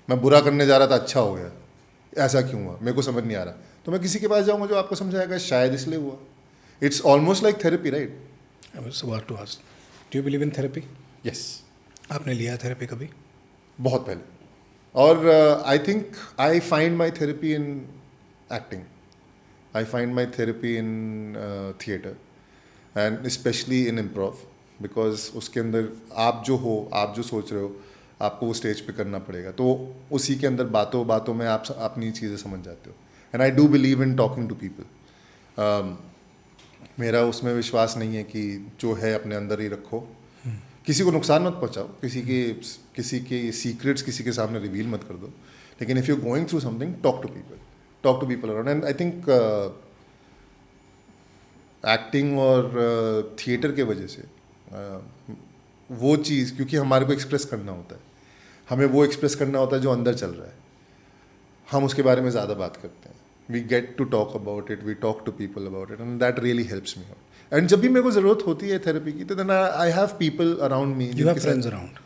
B: मैं बुरा करने जा रहा था, अच्छा हो गया। ऐसा क्यों हुआ, मेरे को समझ नहीं आ रहा। तो मैं किसी के पास जाऊंगा जो आपको समझाएगा, शायद इसलिए हुआ। It's almost like therapy, right?
A: I was about to ask, do you believe in therapy?
B: Yes.
A: आपने लिया थेरेपी कभी?
B: बहुत पहले। और I think I find my therapy in acting, I find my therapy in theatre, and specially in improv, because उसके अंदर आप जो सोच रहे हो, आपको वो स्टेज पे करना पड़ेगा। तो उसी के अंदर बातों में आप अपनी चीज़ें समझ जाते हो। And I do believe in talking to people. मेरा उसमें विश्वास नहीं है कि जो है अपने अंदर ही रखो, किसी को नुकसान मत पहुंचाओ, किसी के सीक्रेट्स किसी के सामने रिवील मत कर दो। लेकिन if you going through something, talk to people around. And I think acting और थिएटर के वजह से वो चीज़, क्योंकि हमारे को एक्सप्रेस करना होता है, हमें वो एक्सप्रेस करना होता है जो अंदर चल रहा है, हम उसके बारे में ज़्यादा बात करते हैं। We get to talk about it, we talk to people about it, and that really helps me out. एंड जब भी मेरे को ज़रूरत होती है थेरेपी की तो then I have people around me.
A: You have friends around?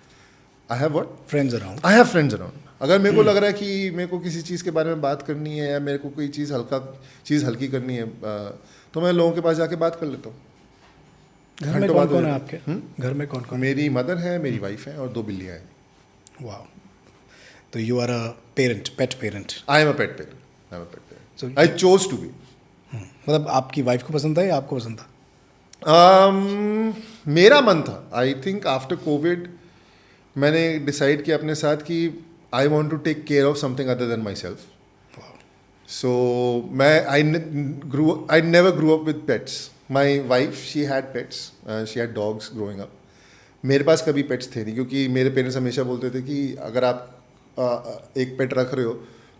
B: I have what?
A: Friends around?
B: I have friends around. अगर मेरे को लग रहा है कि मेरे को किसी चीज़ के बारे में बात करनी है या मेरे को कोई चीज़ हल्की करनी है तो मैं लोगों के पास जाके बात कर लेता हूँ।
A: घर में कौन कौन है आपके? घर में कौन कौन?
B: मेरी मदर है, मेरी वाइफ है और 2 बिल्लियाँ हैं।
A: वाह, तो you are a parent, pet parent?
B: I am a pet parent, I am a pet
A: So,
B: parent, I chose to be.
A: मतलब आपकी वाइफ को पसंद था या आपको पसंद था?
B: मेरा मन था। आई थिंक आफ्टर कोविड मैंने डिसाइड किया अपने साथ कि I want to take care of something other than my self. So I never grew up with pets. My wife she had pets, she had dogs growing up. मेरे पास कभी pets थे नहीं क्योंकि मेरे पेरेंट्स हमेशा बोलते थे कि अगर आप एक पेट रख रहे हो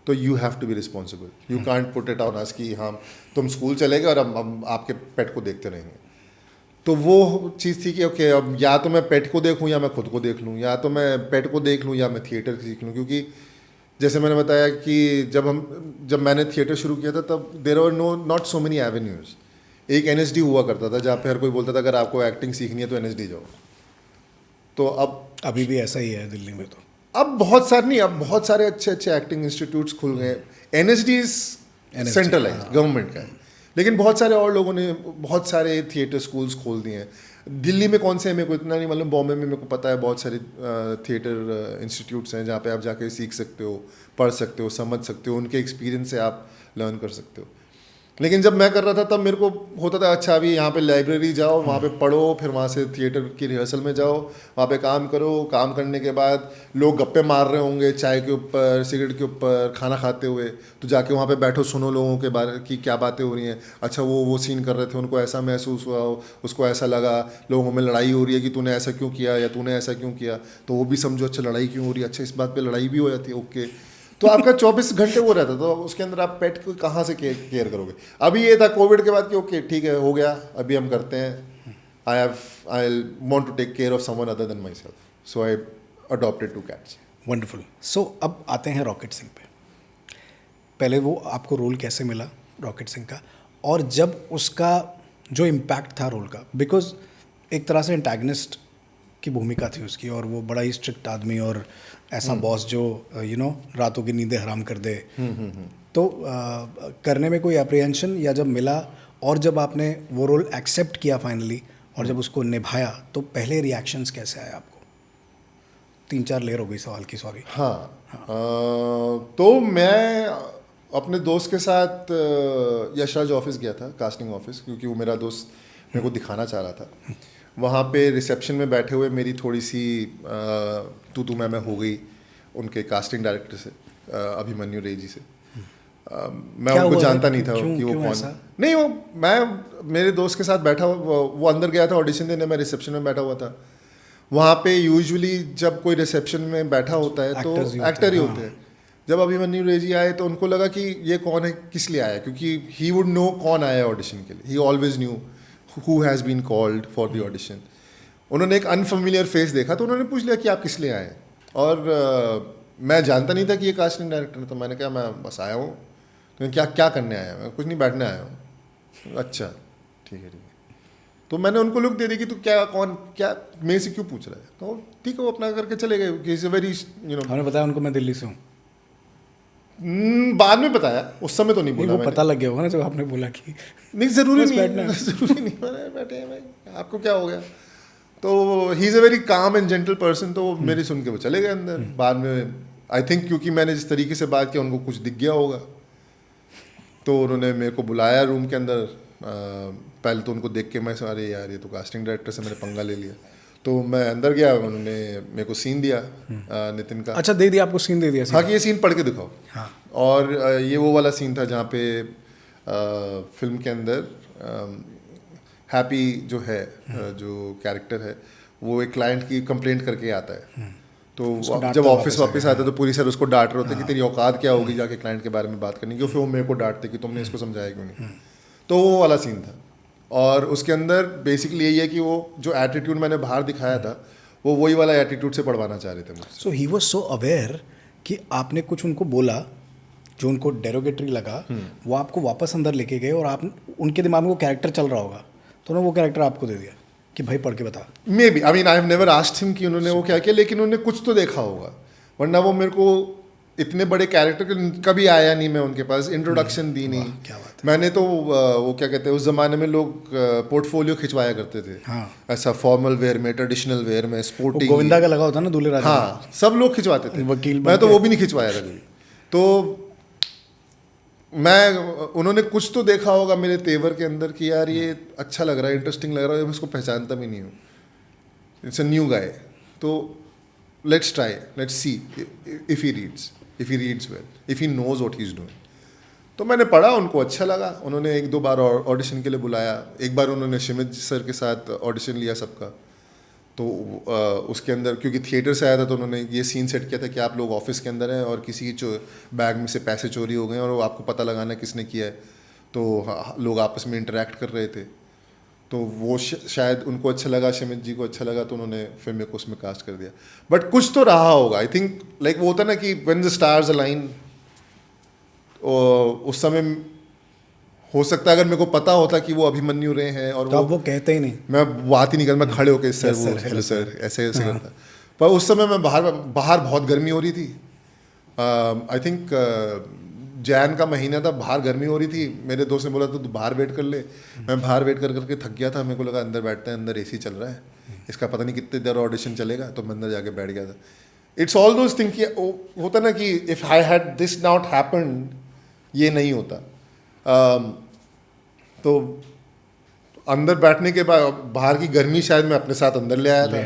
B: तो you have to be responsible. You can't put it on us कि हाँ तुम स्कूल चले गए और हम आपके पेट को देखते रहेंगे। तो वो चीज़ थी कि ओके अब या तो मैं पेट को देखूं या मैं खुद को देख लूं, या तो मैं पेट को देख लूं या मैं थिएटर सीख लूं। क्योंकि जैसे मैंने बताया कि जब मैंने थिएटर शुरू किया था तब there were not so many avenues. एक NSD हुआ करता था जहाँ पे हर कोई बोलता था अगर आपको एक्टिंग सीखनी है तो NSD जाओ। तो अब
A: अभी भी ऐसा ही है दिल्ली में? तो
B: अब बहुत सारे अच्छे अच्छे एक्टिंग इंस्टीट्यूट्स खुल गए। NSD इज सेंट्रलाइज, गवर्नमेंट का है, लेकिन बहुत सारे और लोगों ने बहुत सारे थिएटर स्कूल्स खोल दिए हैं। दिल्ली में कौन से हैं मेरे को इतना नहीं मालूम, बॉम्बे में मेरे को पता है बहुत सारे थिएटर इंस्टीट्यूट्स हैं जहाँ पे आप जाके सीख सकते हो, पढ़ सकते हो, समझ सकते हो, उनके एक्सपीरियंस से आप लर्न कर सकते हो। लेकिन जब मैं कर रहा था तब मेरे को होता था अच्छा अभी यहाँ पे लाइब्रेरी जाओ, वहाँ पे पढ़ो, फिर वहाँ से थिएटर की रिहर्सल में जाओ, वहाँ पे काम करो, काम करने के बाद लोग गप्पे मार रहे होंगे चाय के ऊपर, सिगरेट के ऊपर, खाना खाते हुए, तो जाके वहाँ पे बैठो, सुनो लोगों के बारे की क्या बातें हो रही हैं। अच्छा वो सीन कर रहे थे, उनको ऐसा महसूस हुआ, उसको ऐसा लगा, लोगों में लड़ाई हो रही है कि तूने ऐसा क्यों किया या तूने ऐसा क्यों किया, तो वो भी समझो अच्छा लड़ाई क्यों हो रही है, अच्छा इस बात पर लड़ाई भी हो जाती है, ओके। तो आपका 24 घंटे वो रहता, तो उसके अंदर आप पेट को कहाँ से केयर करोगे। अभी ये था कोविड के बाद कि ओके ठीक है हो गया, अभी हम करते हैं, I want to take care of someone other than my self, so I adopted 2 cats।
A: Wonderful. So अब आते हैं रॉकेट सिंह पे। पहले वो आपको रोल कैसे मिला रॉकेट सिंह का, और जब उसका जो इम्पैक्ट था रोल का, बिकॉज एक तरह से एंटैगनिस्ट की भूमिका थी उसकी, और वो बड़ा ही स्ट्रिक्ट आदमी और ऐसा बॉस जो रातों की नींदें हराम कर दे। तो करने में कोई अप्रिहेंशन, या जब मिला और जब आपने वो रोल एक्सेप्ट किया फाइनली और जब उसको निभाया, तो पहले रिएक्शंस कैसे आए आपको? 3-4 लेयर हो गई सवाल की, सॉरी।
B: हाँ। तो मैं अपने दोस्त के साथ यशराज ऑफिस गया था, कास्टिंग ऑफिस, क्योंकि वो मेरा दोस्त मेरे को दिखाना चाह रहा था। वहाँ पे रिसेप्शन में बैठे हुए मेरी थोड़ी सी तू मैं हो गई उनके कास्टिंग डायरेक्टर से, अभिमन्यु रे जी से। मैं उनको जानता नहीं था कि वो कौन। नहीं, मैं मेरे दोस्त के साथ बैठा, वो अंदर गया था ऑडिशन देने, मैं रिसेप्शन में बैठा हुआ था। वहाँ पे यूजुअली जब कोई रिसेप्शन में बैठा होता है तो एक्टर ही होते हैं। जब अभिमन्यु रे जी आए तो उनको लगा कि ये कौन है, किस लिए आया, क्योंकि ही वुड नो कौन आया ऑडिशन के लिए, ही always new who has been called for the audition। उन्होंने एक अनफेमिलियर फेस देखा तो उन्होंने पूछ लिया कि आप किस लिए आए, और मैं जानता नहीं था कि ये कास्टिंग डायरेक्टर है। तो मैंने कहा मैं बस आया हूँ। तो क्या करने आया? मैं कुछ नहीं, बैठने आया हूँ। अच्छा ठीक है। तो मैंने उनको लुक दे दी कि तू क्या मेरे से क्यों पूछ रहा है। तो ठीक है, वो अपना करके चले गए। इज़ अ वेरी
A: हमने बताया उनको मैं दिल्ली से हूँ।
B: बाद में बताया, उस समय तो नहीं बोला।
A: वो पता लग गया होगा ना जब आपने बोला कि
B: नहीं, ज़रूरी नहीं मैंने बैठे हैं भाई, आपको क्या हो गया। तो he is a very calm and gentle person, तो मेरी सुन के वो चले गए अंदर। बाद में आई थिंक क्योंकि मैंने जिस तरीके से बात किया उनको कुछ दिख गया होगा, तो उन्होंने मेरे को बुलाया रूम के अंदर। पहले तो उनको देख के मैं अरे यार ये तो कास्टिंग डायरेक्टर से मैंने पंगा ले लिया। तो मैं अंदर गया, उन्होंने मेरे को सीन दिया नितिन का।
A: अच्छा, दे दिया आपको? सीन दे दिया?
B: हाँ कि ये सीन पढ़ के दिखाओ।
A: हाँ।
B: और ये वो वाला सीन था जहाँ पे फिल्म के अंदर हैप्पी जो है, जो कैरेक्टर है, वो एक क्लाइंट की कंप्लेंट करके आता है। तो जब ऑफिस वापस आता है तो पूरी सर उसको डांट रहे होते कि तेरी औकात क्या होगी जाके क्लाइंट के बारे में बात करने की। फिर वो मेरे को डांटते कि तुमने इसको समझाया क्यों नहीं। तो वो वाला सीन था। और उसके अंदर बेसिकली यही है कि वो जो एटीट्यूड मैंने बाहर दिखाया था वो वही वाला एटीट्यूड से पढ़वाना चाह रहे थे मुझसे।
A: सो ही वाज सो अवेयर कि आपने कुछ उनको बोला जो उनको डेरोगेटरी लगा, वो आपको वापस अंदर लेके गए और आप उनके दिमाग में वो कैरेक्टर चल रहा होगा, तो तो उन्होंने वो कैरेक्टर आपको दे दिया कि भाई पढ़ के बता।
B: May be, I mean I have never asked him कि उन्होंने वो क्या किया, लेकिन उन्होंने कुछ तो देखा होगा, वरना वो मेरे को इतने बड़े कैरेक्टर कभी आया नहीं, मैं उनके पास इंट्रोडक्शन दी नहीं।
A: क्या बात
B: मैंने तो वो क्या कहते हैं, उस जमाने में लोग पोर्टफोलियो खिंचवाया करते थे।
A: हाँ।
B: ऐसा फॉर्मल वेयर में, ट्रेडिशनल वेयर में,
A: है।
B: स्पोर्टिंग।
A: गोविंदा का लगा होता ना दूल्हे राजा में।
B: हाँ, सब लोग खिंचवाते थे,
A: वकील
B: मैं तो वो भी नहीं खिंचवाया था कभी। तो मैं, उन्होंने कुछ तो देखा होगा मेरे तेवर के अंदर कि यार ये अच्छा लग रहा है, इंटरेस्टिंग लग रहा है, मैं इसको पहचानता भी नहीं हूँ, इट्स अ न्यू गाय, तो let's try, let's see if he reads well, if he knows what he is doing. तो मैंने पढ़ा, उनको अच्छा लगा, उन्होंने 1-2 बार ऑडिशन के लिए बुलाया। एक बार उन्होंने शिमित सर के साथ ऑडिशन लिया सबका, तो उसके अंदर क्योंकि थिएटर से आया था, तो उन्होंने ये सीन सेट किया था कि आप लोग ऑफिस के अंदर हैं और किसी की बैग में से पैसे चोरी हो गए हैं और वो आपको पता लगाना किसने किया है, तो लोग आपस में इंटरेक्ट कर रहे थे, तो वो शायद उनको अच्छा लगा, शिमित जी को अच्छा लगा, तो उन्होंने फिर मेरे को उसमें कास्ट कर दिया। बट कुछ तो रहा होगा, आई थिंक, लाइक वो होता ना कि व्हेन द स्टार्स अलाइन, उस समय हो सकता है अगर मेरे को पता होता कि वो अभिमन्यु रहे हैं और
A: तो आप वो कहते ही नहीं।
B: मैं बात ही नहीं करता, मैं खड़े होकर सर वो हेलो सर ऐसे ऐसे करता। पर उस समय मैं बाहर बहुत गर्मी हो रही थी, आई थिंक जैन का महीना था, बाहर गर्मी हो रही थी। मेरे दोस्त ने बोला तो तू बाहर वेट कर ले, मैं बाहर वेट कर करके थक गया था, मेरे को लगा अंदर बैठते हैं, अंदर एसी चल रहा है, इसका पता नहीं कितने देर ऑडिशन चलेगा, तो मैं अंदर जाके बैठ गया था। इट्स ऑल दोज थिंग कि होता ना कि if I had this not happened, ये नहीं होता। तो अंदर बैठने के बाद बाहर की गर्मी शायद मैं अपने साथ अंदर ले आया था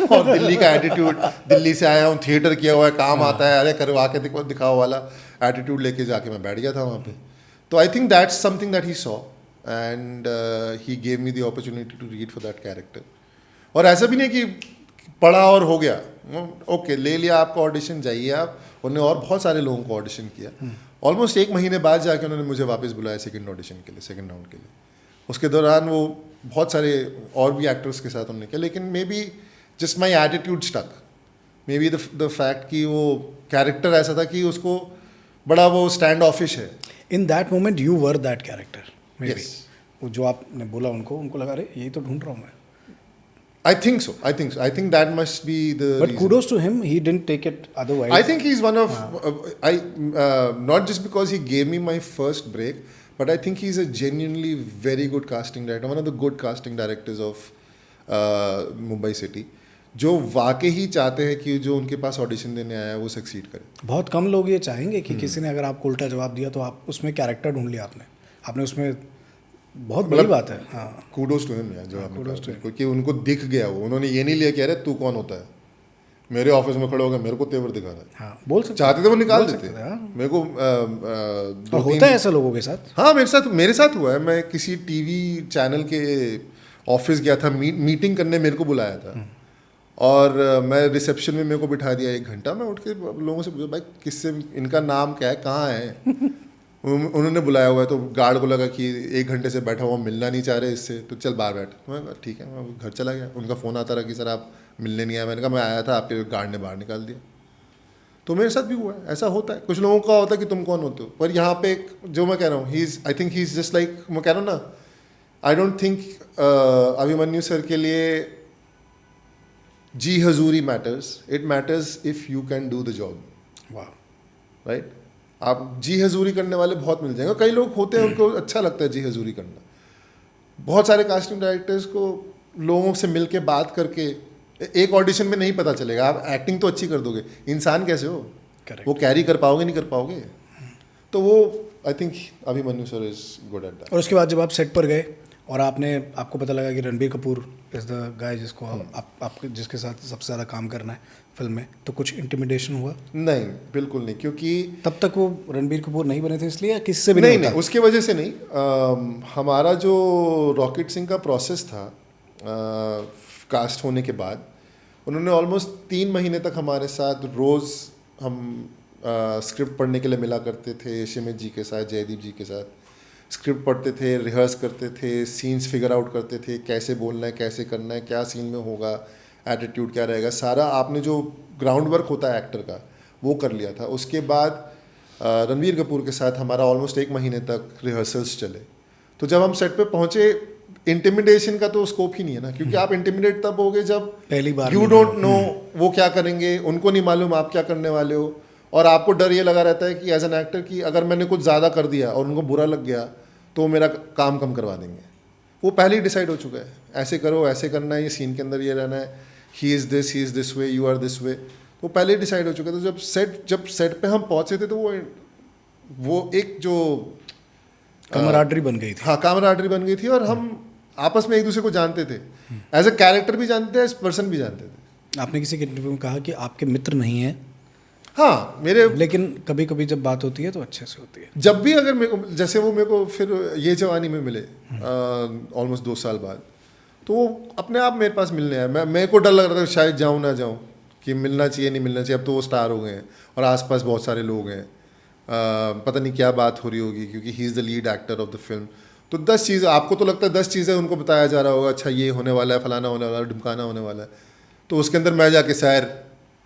B: और दिल्ली का एटीट्यूड, दिल्ली से आया हूँ, थिएटर किया हुआ है, काम आता है, अरे करवा के दिखाओ वाला एटीट्यूड लेके जाके मैं बैठ गया था वहाँ पे। तो I think that's something that he saw and he gave me the opportunity to read for that character. और ऐसा भी नहीं कि पढ़ा और हो गया, ओके ले लिया आपका ऑडिशन, जाइए आप। उन्होंने और बहुत सारे लोगों को ऑडिशन किया, ऑलमोस्ट 1 महीने बाद जाके उन्होंने मुझे वापस बुलाया सेकंड ऑडिशन के लिए, सेकंड राउंड के लिए। उसके दौरान वो बहुत सारे और भी एक्टर्स के साथ उन्होंने किया, लेकिन maybe just my attitude stuck, maybe the fact कि वो कैरेक्टर ऐसा था कि उसको बड़ा वो स्टैंड ऑफिश है।
A: In that moment you were that character may be.
B: Yes.
A: वो जो आपने बोला उनको लगा अरे यही तो ढूंढ रहा हूँ मैं।
B: I think so. I think that must be the
A: But
B: reason.
A: kudos to him, he didn't take it otherwise.
B: I think he's one of not just because he gave me my first break, but I think he's a genuinely very good casting director, one of the good casting directors of Mumbai City, जो वाकई ही चाहते हैं कि जो उनके पास audition देने आया है वो सक्सीड करे।
A: बहुत कम लोग ये चाहेंगे कि किसी ने अगर आपको उल्टा जवाब दिया तो आप उसमें कैरेक्टर ढूंढ लिया आपने उसमें, बहुत बड़ी बात है। हाँ,
B: कूडोज टू हिम यार, जो आपने कहा, क्योंकि उनको दिख गया वो, उन्होंने ये नहीं लिया कि अरे तू कौन होता है, मेरे ऑफिस में खड़े हो गए मेरे को तेवर दिखा रहा है।
A: हाँ, बोल सकते
B: चाहते थे वो निकाल
A: बोल
B: देते।
A: सकते थे, हाँ।
B: मेरे को
A: और होता है ऐसा लोगों के साथ।
B: हाँ, मेरे साथ हुआ है। मैं किसी टीवी चैनल के ऑफिस गया था, मीटिंग करने मेरे को बुलाया था, और मैं रिसेप्शन में मेरे को बिठा दिया 1 घंटा। मैं उठ के लोगों से पूछा भाई किससे, इनका नाम क्या है, कहाँ है। उन्होंने बुलाया हुआ है, तो गार्ड को लगा कि 1 घंटे से बैठा हुआ, मिलना नहीं चाह रहे इससे, तो चल बाहर बैठ। मैं कहा ठीक है, मैं घर चला गया। उनका फ़ोन आता रहा कि सर आप मिलने नहीं आए। मैंने कहा मैं आया था, आपके गार्ड ने बाहर निकाल दिया। तो मेरे साथ भी हुआ है, ऐसा होता है। कुछ लोगों का होता है कि तुम कौन होते हो, पर यहाँ पे जो मैं कह रहा हूँ, I think he is just like, मैं कह रहा हूँ ना, I don't think Abhimanyu sir के लिए जी हजूरी matters, it matters if you can do the job.
A: वाह,
B: राइट। आप जी हजूरी करने वाले बहुत मिल जाएंगे। कई लोग होते हैं उनको अच्छा लगता है जी हजूरी करना। बहुत सारे कास्टिंग डायरेक्टर्स को लोगों से मिल के बात करके, एक ऑडिशन में नहीं पता चलेगा। आप एक्टिंग तो अच्छी कर दोगे, इंसान कैसे हो,
A: Correct.
B: वो कैरी कर पाओगे नहीं कर पाओगे। तो वो I think Abhimanyu sir is good at that.
A: और उसके बाद जब आप सेट पर गए और आपको पता लगा कि Ranbir Kapoor is the guy जिसको आप जिसके साथ सबसे ज़्यादा काम करना है फिल्म में, तो कुछ इंटिमिडेशन हुआ?
B: नहीं, बिल्कुल नहीं, क्योंकि
A: तब तक वो रणबीर कपूर नहीं बने थे इसलिए, या किससे भी
B: नहीं
A: होता?
B: नहीं, उसके वजह से नहीं। हमारा जो रॉकेट सिंह का प्रोसेस था कास्ट होने के बाद, उन्होंने ऑलमोस्ट 3 महीने तक हमारे साथ रोज़ हम स्क्रिप्ट पढ़ने के लिए मिला करते थे, शिमित जी के साथ, जयदीप जी के साथ स्क्रिप्ट पढ़ते थे, रिहर्स करते थे, सीन्स फिगर आउट करते थे, कैसे बोलना है, कैसे करना है, क्या सीन में होगा, एटीट्यूड क्या रहेगा, सारा आपने जो ग्राउंड वर्क होता है एक्टर का वो कर लिया था। उसके बाद रणबीर कपूर के साथ हमारा ऑलमोस्ट 1 महीने तक रिहर्सल्स चले। तो जब हम सेट पे पहुँचे इंटिमिडेशन का तो स्कोप ही नहीं है ना, क्योंकि आप इंटिमिडेट तब होगे जब
A: पहली बार
B: यू
A: मिल
B: डोंट
A: रहे
B: नो वो क्या करेंगे, उनको नहीं मालूम आप क्या करने वाले हो, और आपको डर ये लगा रहता है कि एज एन एक्टर कि अगर मैंने कुछ ज़्यादा कर दिया और उनको बुरा लग गया तो वो मेरा काम कम करवा देंगे। वो पहले ही डिसाइड हो चुका है, ऐसे करो, ऐसे करना है, ये सीन के अंदर ये रहना है, he is this way, you are this way. वो पहले ही डिसाइड हो चुका था। जब सेट पे हम पहुंचे थे तो वो एक जो
A: कमराडरी बन गई थी।
B: हाँ कामराडरी बन गई थी, और हम आपस में एक दूसरे को जानते थे, एज अ कैरेक्टर भी जानते थे, एज पर्सन भी जानते थे।
A: आपने किसी के इंटरव्यू में कहा कि आपके मित्र नहीं हैं,
B: हाँ मेरे
A: लेकिन कभी कभी जब बात होती है तो अच्छे से होती है।
B: जब भी अगर मेरे को, जैसे वो मेरे को फिर ये जवानी में मिले ऑलमोस्ट 2 साल बाद, तो वो अपने आप मेरे पास मिलने आए। मेरे को डर लग रहा था शायद जाऊँ ना जाऊँ, कि मिलना चाहिए नहीं मिलना चाहिए। अब तो वो स्टार हो गए हैं और आसपास बहुत सारे लोग हैं, पता नहीं क्या बात हो रही होगी, क्योंकि he is the lead actor of the film. तो 10 चीज़ें आपको तो लगता है 10 चीज़ें उनको बताया जा रहा होगा, अच्छा ये होने वाला है, फलाना होने वाला है, ढुमकाना होने वाला है, तो उसके अंदर मैं जाके सैर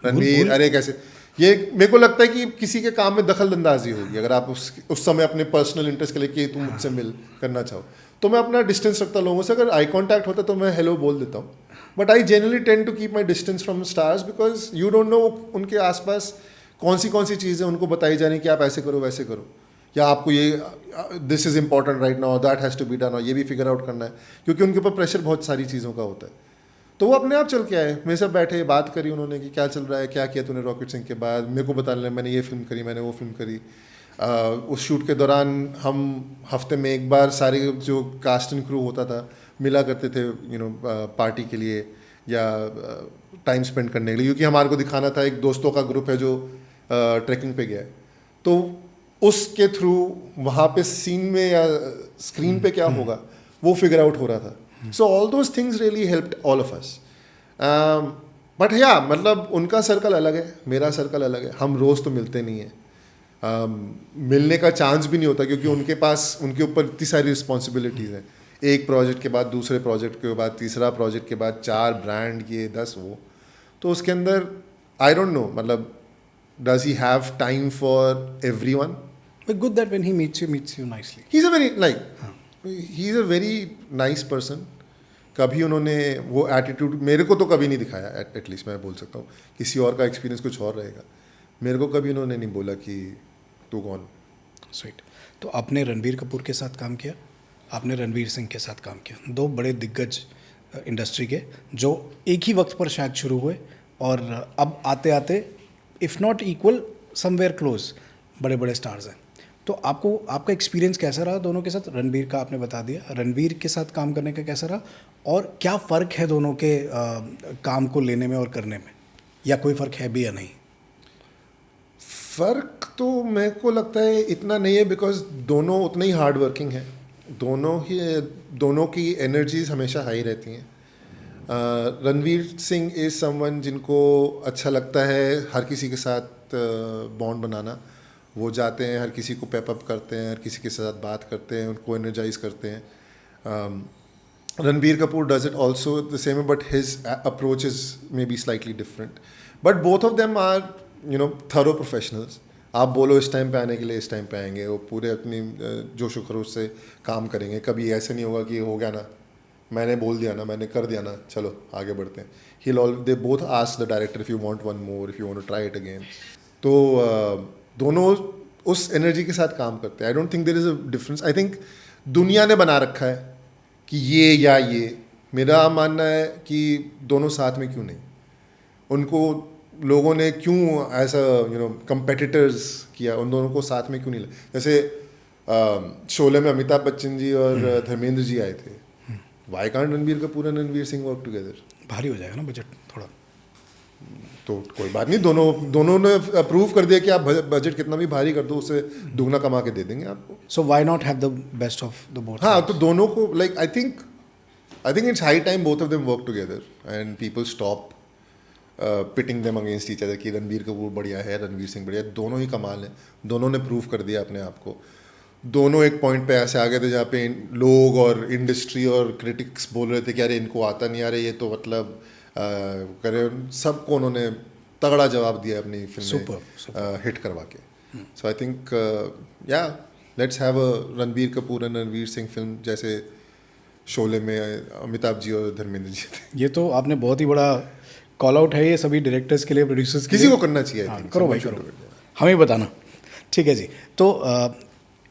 B: रणवीर, अरे कैसे, ये मेरे को लगता है कि किसी के काम में दखल अंदाजी होगी अगर आप उस समय अपने पर्सनल इंटरेस्ट के लिए कि तुम मुझसे मिल करना चाहो। तो मैं अपना डिस्टेंस रखता लोगों से, अगर आई कांटेक्ट होता तो मैं हेलो बोल देता हूँ, but I generally tend to keep my distance from stars, because you don't know उनके आसपास कौन सी चीज़ें उनको बताई जा रही कि आप ऐसे करो वैसे करो, या आपको ये this is important right now, that has to be done, और ये भी फिगर आउट करना है, क्योंकि उनके ऊपर प्रेशर बहुत सारी चीज़ों का होता है। तो वो अपने आप चल के आए, मेरे साथ बैठे, बात करी उन्होंने कि क्या चल रहा है, क्या किया तूने रॉकेट सिंह के बाद, मेरे को बता लें मैंने ये फिल्म करी, मैंने वो फिल्म करी। उस शूट के दौरान हम हफ्ते में एक बार सारे जो कास्ट एंड क्रू होता था मिला करते थे, पार्टी के लिए या टाइम स्पेंड करने के लिए, क्योंकि हमारे को दिखाना था एक दोस्तों का ग्रुप है जो ट्रैकिंग पे गया है, तो उसके थ्रू वहाँ पे सीन में या स्क्रीन पे क्या होगा वो फिगर आउट हो रहा था। So all those things really helped all of us. But या मतलब उनका सर्कल अलग है, मेरा सर्कल अलग है, हम रोज़ तो मिलते नहीं हैं, मिलने का चांस भी नहीं होता, क्योंकि उनके पास उनके ऊपर इतनी सारी रिस्पॉन्सिबिलिटीज़ हैं, एक प्रोजेक्ट के बाद दूसरे प्रोजेक्ट के बाद तीसरा प्रोजेक्ट के बाद 4 ब्रांड, ये 10 वो, तो उसके अंदर आई डोंट नो, मतलब does he have time for everyone?
A: But good that when he meets you nicely.
B: He is a very nice person. कभी उन्होंने वो एटीट्यूड मेरे को तो कभी नहीं दिखाया, एटलीस्ट मैं बोल सकता हूँ, किसी और का एक्सपीरियंस कुछ और रहेगा, मेरे को कभी उन्होंने नहीं बोला कि तू कौन।
A: स्वीट। तो आपने रणबीर कपूर के साथ काम किया, आपने रणवीर सिंह के साथ काम किया, 2 बड़े दिग्गज इंडस्ट्री के जो एक ही वक्त पर शायद शुरू हुए और अब आते आते if not equal somewhere close बड़े बड़े स्टार्स हैं। तो आपको आपका एक्सपीरियंस कैसा रहा दोनों के साथ? रणबीर का आपने बता दिया, रणबीर के साथ काम करने का कैसा रहा, और क्या फ़र्क है दोनों के काम को लेने में और करने में, या कोई फ़र्क है भी या नहीं?
B: फ़र्क तो मेरे को लगता है इतना नहीं है, बिकॉज दोनों उतने ही हार्ड वर्किंग हैं, दोनों की एनर्जीज हमेशा हाई रहती हैं। रणवीर सिंह इज़ समवन जिनको अच्छा लगता है हर किसी के साथ बॉन्ड बनाना, वो जाते हैं हर किसी को पेप अप करते हैं, हर किसी के साथ बात करते हैं, उनको एनर्जाइज करते हैं। Ranbir Kapoor does it also the same, but his approach is maybe slightly different, but both of them are thorough professionals. आप बोलो इस टाइम पे आने के लिए, इस टाइम पे आएंगे, वो पूरे अपनी जोश व खरोश से काम करेंगे। कभी ऐसे नहीं होगा कि हो गया ना, मैंने बोल दिया ना, मैंने कर दिया ना, चलो आगे बढ़ते हैं। They both ask the director if you want one more, if you want to try it again. तो दोनों उस एनर्जी के साथ काम करते हैं। I don't think there is a difference. आई थिंक दुनिया ने बना रखा है कि ये या ये, मेरा मानना है कि दोनों साथ में क्यों नहीं, उनको लोगों ने क्यों ऐसा कंपेटिटर्स किया, उन दोनों को साथ में क्यों नहीं लाया। जैसे शोले में अमिताभ बच्चन जी और धर्मेंद्र जी आए थे, why can't Ranbir Kapoor and Ranveer Singh work together?
A: भारी हो जाएगा ना बजट थोड़ा।
B: तो कोई बात नहीं, दोनों ने अप्रूव कर दिया कि आप बजट कितना भी भारी कर दो, उसे दुगना कमा के दे देंगे आपको।
A: So why not have the best of the both?
B: हाँ, तो दोनों को like I think it's high time both of them work together and people stop pitting them against each other कि रणबीर कपूर बढ़िया है, रणवीर सिंह बढ़िया है। दोनों ही कमाल हैं, दोनों ने प्रूव कर दिया अपने आप को। दोनों एक पॉइंट पे ऐसे आ गए थे जहाँ पे लोग और इंडस्ट्री और क्रिटिक्स बोल रहे थे कि अरे इनको आता नहीं, अरे ये तो मतलब करे, सबको उन्होंने तगड़ा जवाब दिया अपनी फिल्म में हिट करवा के। सो आई थिंक या let's have a Ranbir Kapoor and Ranveer Singh film जैसे शोले में अमिताभ जी और धर्मेंद्र जी थे।
A: ये तो आपने बहुत ही बड़ा कॉल आउट है ये सभी डायरेक्टर्स के लिए, प्रोड्यूसर्स के
B: किसी
A: लिए।
B: को करना चाहिए।
A: हाँ, करो भाई करो, हमें बताना। ठीक है जी। तो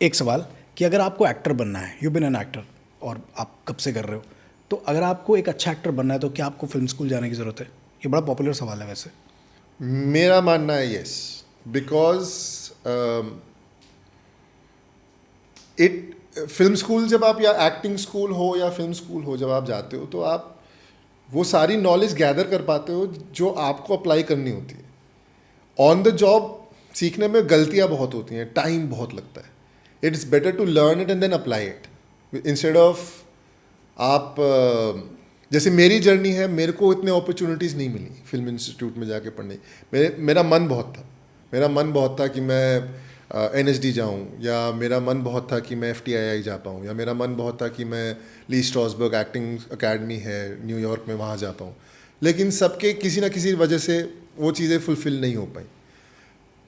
A: एक सवाल कि अगर आपको एक्टर बनना है, यू बिन एन एक्टर और आप कब से कर रहे हो, तो अगर आपको एक अच्छा एक्टर बनना है तो क्या आपको फिल्म स्कूल जाने की ज़रूरत है? ये बड़ा पॉपुलर सवाल है वैसे।
B: मेरा मानना है यस, बिकॉज फिल्म स्कूल जब आप, या एक्टिंग स्कूल हो या फिल्म स्कूल हो, जब आप जाते हो तो आप वो सारी नॉलेज गैदर कर पाते हो जो आपको अप्लाई करनी होती है। ऑन द जॉब सीखने में गलतियाँ बहुत होती हैं, टाइम बहुत लगता है। It is better to learn it and then apply it instead of आप जैसे मेरी जर्नी है, मेरे को इतने अपॉर्चुनिटीज़ नहीं मिली फिल्म इंस्टीट्यूट में जाके पढ़ने। मेरा मन बहुत था कि मैं NSD जाऊं, या मेरा मन बहुत था कि मैं FTII जा पाऊं, या मेरा मन बहुत था कि मैं ली स्ट्रॉसबर्ग एक्टिंग अकेडमी है न्यूयॉर्क में, वहाँ जा पाऊं। लेकिन सबके किसी ना किसी वजह से वो चीज़ें फुलफ़िल नहीं हो पाई।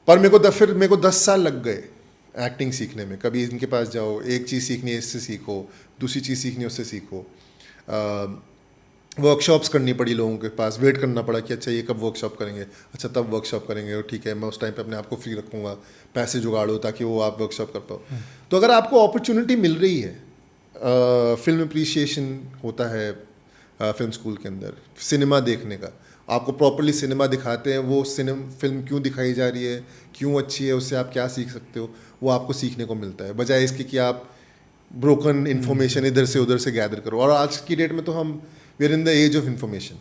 B: पर मेरे को 10 साल लग गए एक्टिंग सीखने में। कभी इनके पास जाओ, एक चीज़ सीखनी है इससे सीखो, दूसरी चीज़ सीखनी है उससे सीखो। वर्कशॉप्स करनी पड़ी, लोगों के पास वेट करना पड़ा कि अच्छा ये कब वर्कशॉप करेंगे, अच्छा तब वर्कशॉप करेंगे, और ठीक है मैं उस टाइम पे अपने आप को फ्री रखूँगा, पैसे जुगाड़ो ताकि वो आप वर्कशॉप कर पाओ। तो अगर आपको अपॉर्चुनिटी मिल रही है, फिल्म अप्रिसिएशन होता है फिल्म स्कूल के अंदर, सिनेमा देखने का, आपको प्रॉपरली सिनेमा दिखाते हैं, वो फिल्म क्यों दिखाई जा रही है, क्यों अच्छी है, उससे आप क्या सीख सकते हो, वो आपको सीखने को मिलता है, बजाय इसके कि आप ब्रोकन इन्फॉर्मेशन इधर से उधर से गैदर करो। और आज की डेट में तो हम we are in the age of information.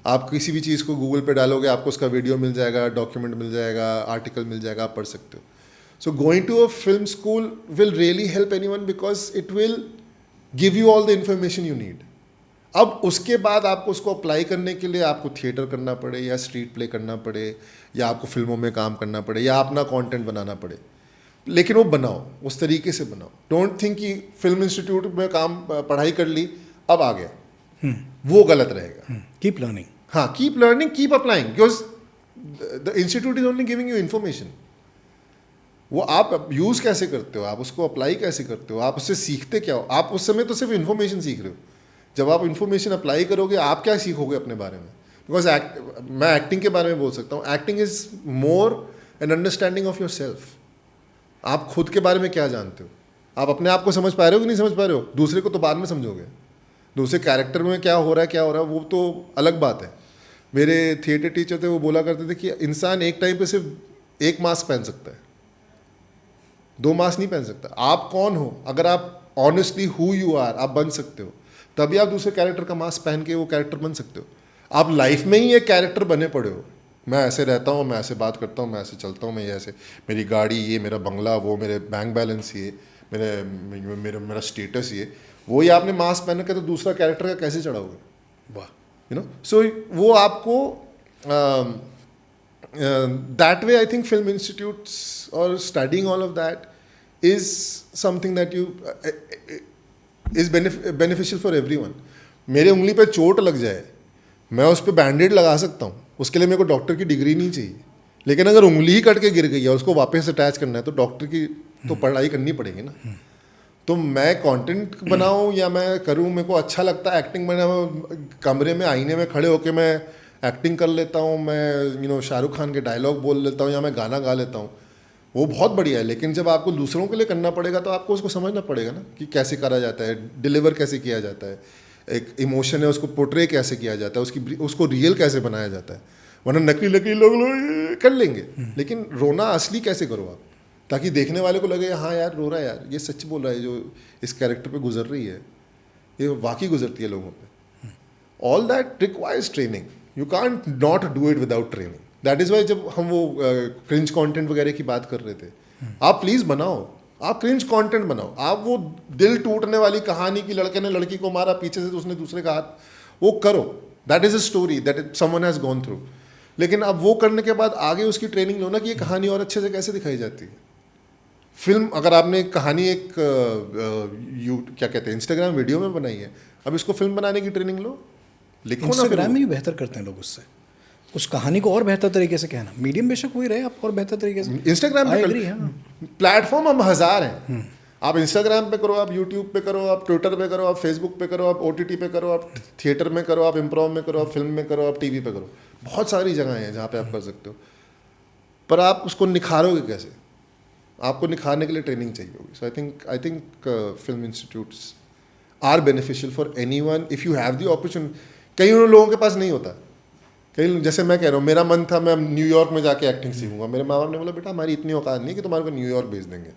B: आप किसी भी चीज़ को गूगल पे डालोगे, आपको उसका वीडियो मिल जाएगा, डॉक्यूमेंट मिल जाएगा, आर्टिकल मिल जाएगा, आप पढ़ सकते हो। So going to a film school will really help anyone, because it will give you all the information you need. अब उसके बाद आपको उसको अप्लाई करने के लिए आपको थिएटर करना पड़े, या स्ट्रीट प्ले करना पड़े, या आपको फिल्मों में काम करना पड़े, या अपना कंटेंट बनाना पड़े, लेकिन वो बनाओ, उस तरीके से बनाओ। डोंट थिंक कि फिल्म इंस्टीट्यूट में पढ़ाई कर ली अब आ गया, वो गलत रहेगा।
A: Keep learning.
B: हाँ, keep learning, keep applying, because the institute is only giving you information. वो आप यूज़ कैसे करते हो, आप उसको अप्लाई कैसे करते हो, आप उससे सीखते क्या हो। आप उस समय तो सिर्फ इन्फॉर्मेशन सीख रहे हो, जब आप इन्फॉर्मेशन अप्लाई करोगे आप क्या सीखोगे अपने बारे में। बिकॉज मैं एक्टिंग के बारे में बोल सकता हूँ, acting is more an understanding of your self. आप खुद के बारे में क्या जानते हो, आप अपने आप को समझ पा रहे हो कि नहीं समझ पा रहे हो, दूसरे को तो बाद में समझोगे। दूसरे कैरेक्टर में क्या हो रहा है वो तो अलग बात है। मेरे थिएटर टीचर थे, वो बोला करते थे कि इंसान एक टाइम पे सिर्फ एक मास्क पहन सकता है, 2 मास्क नहीं पहन सकता। आप कौन हो, अगर आप ऑनेस्टली हु यू आर आप बन सकते हो, तभी आप दूसरे कैरेक्टर का मास्क पहन के वो कैरेक्टर बन सकते हो। आप लाइफ में ही एक कैरेक्टर बने पड़े हो, मैं ऐसे रहता हूँ, मैं ऐसे बात करता हूँ, मैं ऐसे चलता हूँ, मैं ये ऐसे, मेरी गाड़ी ये, मेरा बंगला वो, मेरे बैंक बैलेंस ये, मेरा स्टेटस ये, वो ही आपने मास्क पहन के तो दूसरा कैरेक्टर का कैसे चढ़ाओगे।
A: वाह।
B: यू नो, सो वो आपको that way I think film institutes और studying all of that is something that you is beneficial for everyone. मेरे उंगली पे चोट लग जाए, मैं उस पर बैंडेड लगा सकता हूँ, उसके लिए मेरे को डॉक्टर की डिग्री नहीं चाहिए। लेकिन अगर उंगली ही कट के गिर गई है, उसको वापस अटैच करना है, तो डॉक्टर की तो पढ़ाई करनी पड़ेगी ना। तो मैं कंटेंट बनाऊं या मैं करूं, मेरे को अच्छा लगता है एक्टिंग करना। कमरे में आईने में खड़े होकर मैं एक्टिंग कर लेता हूं, मैं शाहरुख खान के डायलॉग बोल लेता हूं, या मैं गाना गा लेता हूं, वो बहुत बढ़िया है। लेकिन जब आपको दूसरों के लिए करना पड़ेगा तो आपको उसको समझना पड़ेगा ना कि कैसे करा जाता है, डिलीवर कैसे किया जाता है, एक इमोशन है उसको पोर्ट्रे कैसे किया जाता है, उसको रियल कैसे बनाया जाता है। वरना नकली लोग कर लेंगे, लेकिन रोना असली कैसे करो आप, ताकि देखने वाले को लगे हाँ यार रो रहा है, यार ये सच बोल रहा है, जो इस कैरेक्टर पे गुजर रही है ये वाकई गुजरती है लोगों पे। All that requires training, you can't not do it without training. That is why जब हम वो क्रिंज कंटेंट वगैरह की बात कर रहे थे, आप प्लीज़ बनाओ, आप क्रिंज कंटेंट बनाओ। आप वो दिल टूटने वाली कहानी की लड़के ने लड़की को मारा पीछे से तो उसने दूसरे का हाथ, वो करो, that is a story that someone has gone through. लेकिन अब वो करने के बाद आगे उसकी ट्रेनिंग लो ना कि ये कहानी और अच्छे से कैसे दिखाई जाती है। फिल्म अगर आपने कहानी एक क्या कहते हैं इंस्टाग्राम वीडियो में बनाई है, अब इसको फिल्म बनाने की ट्रेनिंग लो, लिखो ना।
A: इंस्टाग्राम में भी बेहतर करते हैं लोग उससे, उस कहानी को और बेहतर तरीके से कहना। मीडियम बेशक वही रहे, आप और बेहतर तरीके से
B: इंस्टाग्राम पे प्लेटफॉर्म हम 1000 हैं, आप इंस्टाग्राम पे करो, आप यूट्यूब पे करो, आप ट्विटर पे करो, आप फेसबुक पे करो, आप OTT पे करो, आप थिएटर में करो, आप इम्प्रोव में करो, आप फिल्म में करो, आप टीवी पे करो। बहुत सारी जगह हैं जहाँ पे आप कर सकते हो, पर आप उसको निखारोगे कैसे? आपको निखारने के लिए ट्रेनिंग चाहिए होगी। So I think film institutes are beneficial for anyone if you have the opportunity. कई लोगों के पास नहीं होता। कई, जैसे मैं कह रहा हूँ, मेरा मन था मैं न्यूयॉर्क में जाके एक्टिंग सीखूंगा। मेरे माँ बाप ने बोला बेटा हमारी इतनी औकात नहीं कि तुम्हारे को न्यूयॉर्क भेज देंगे।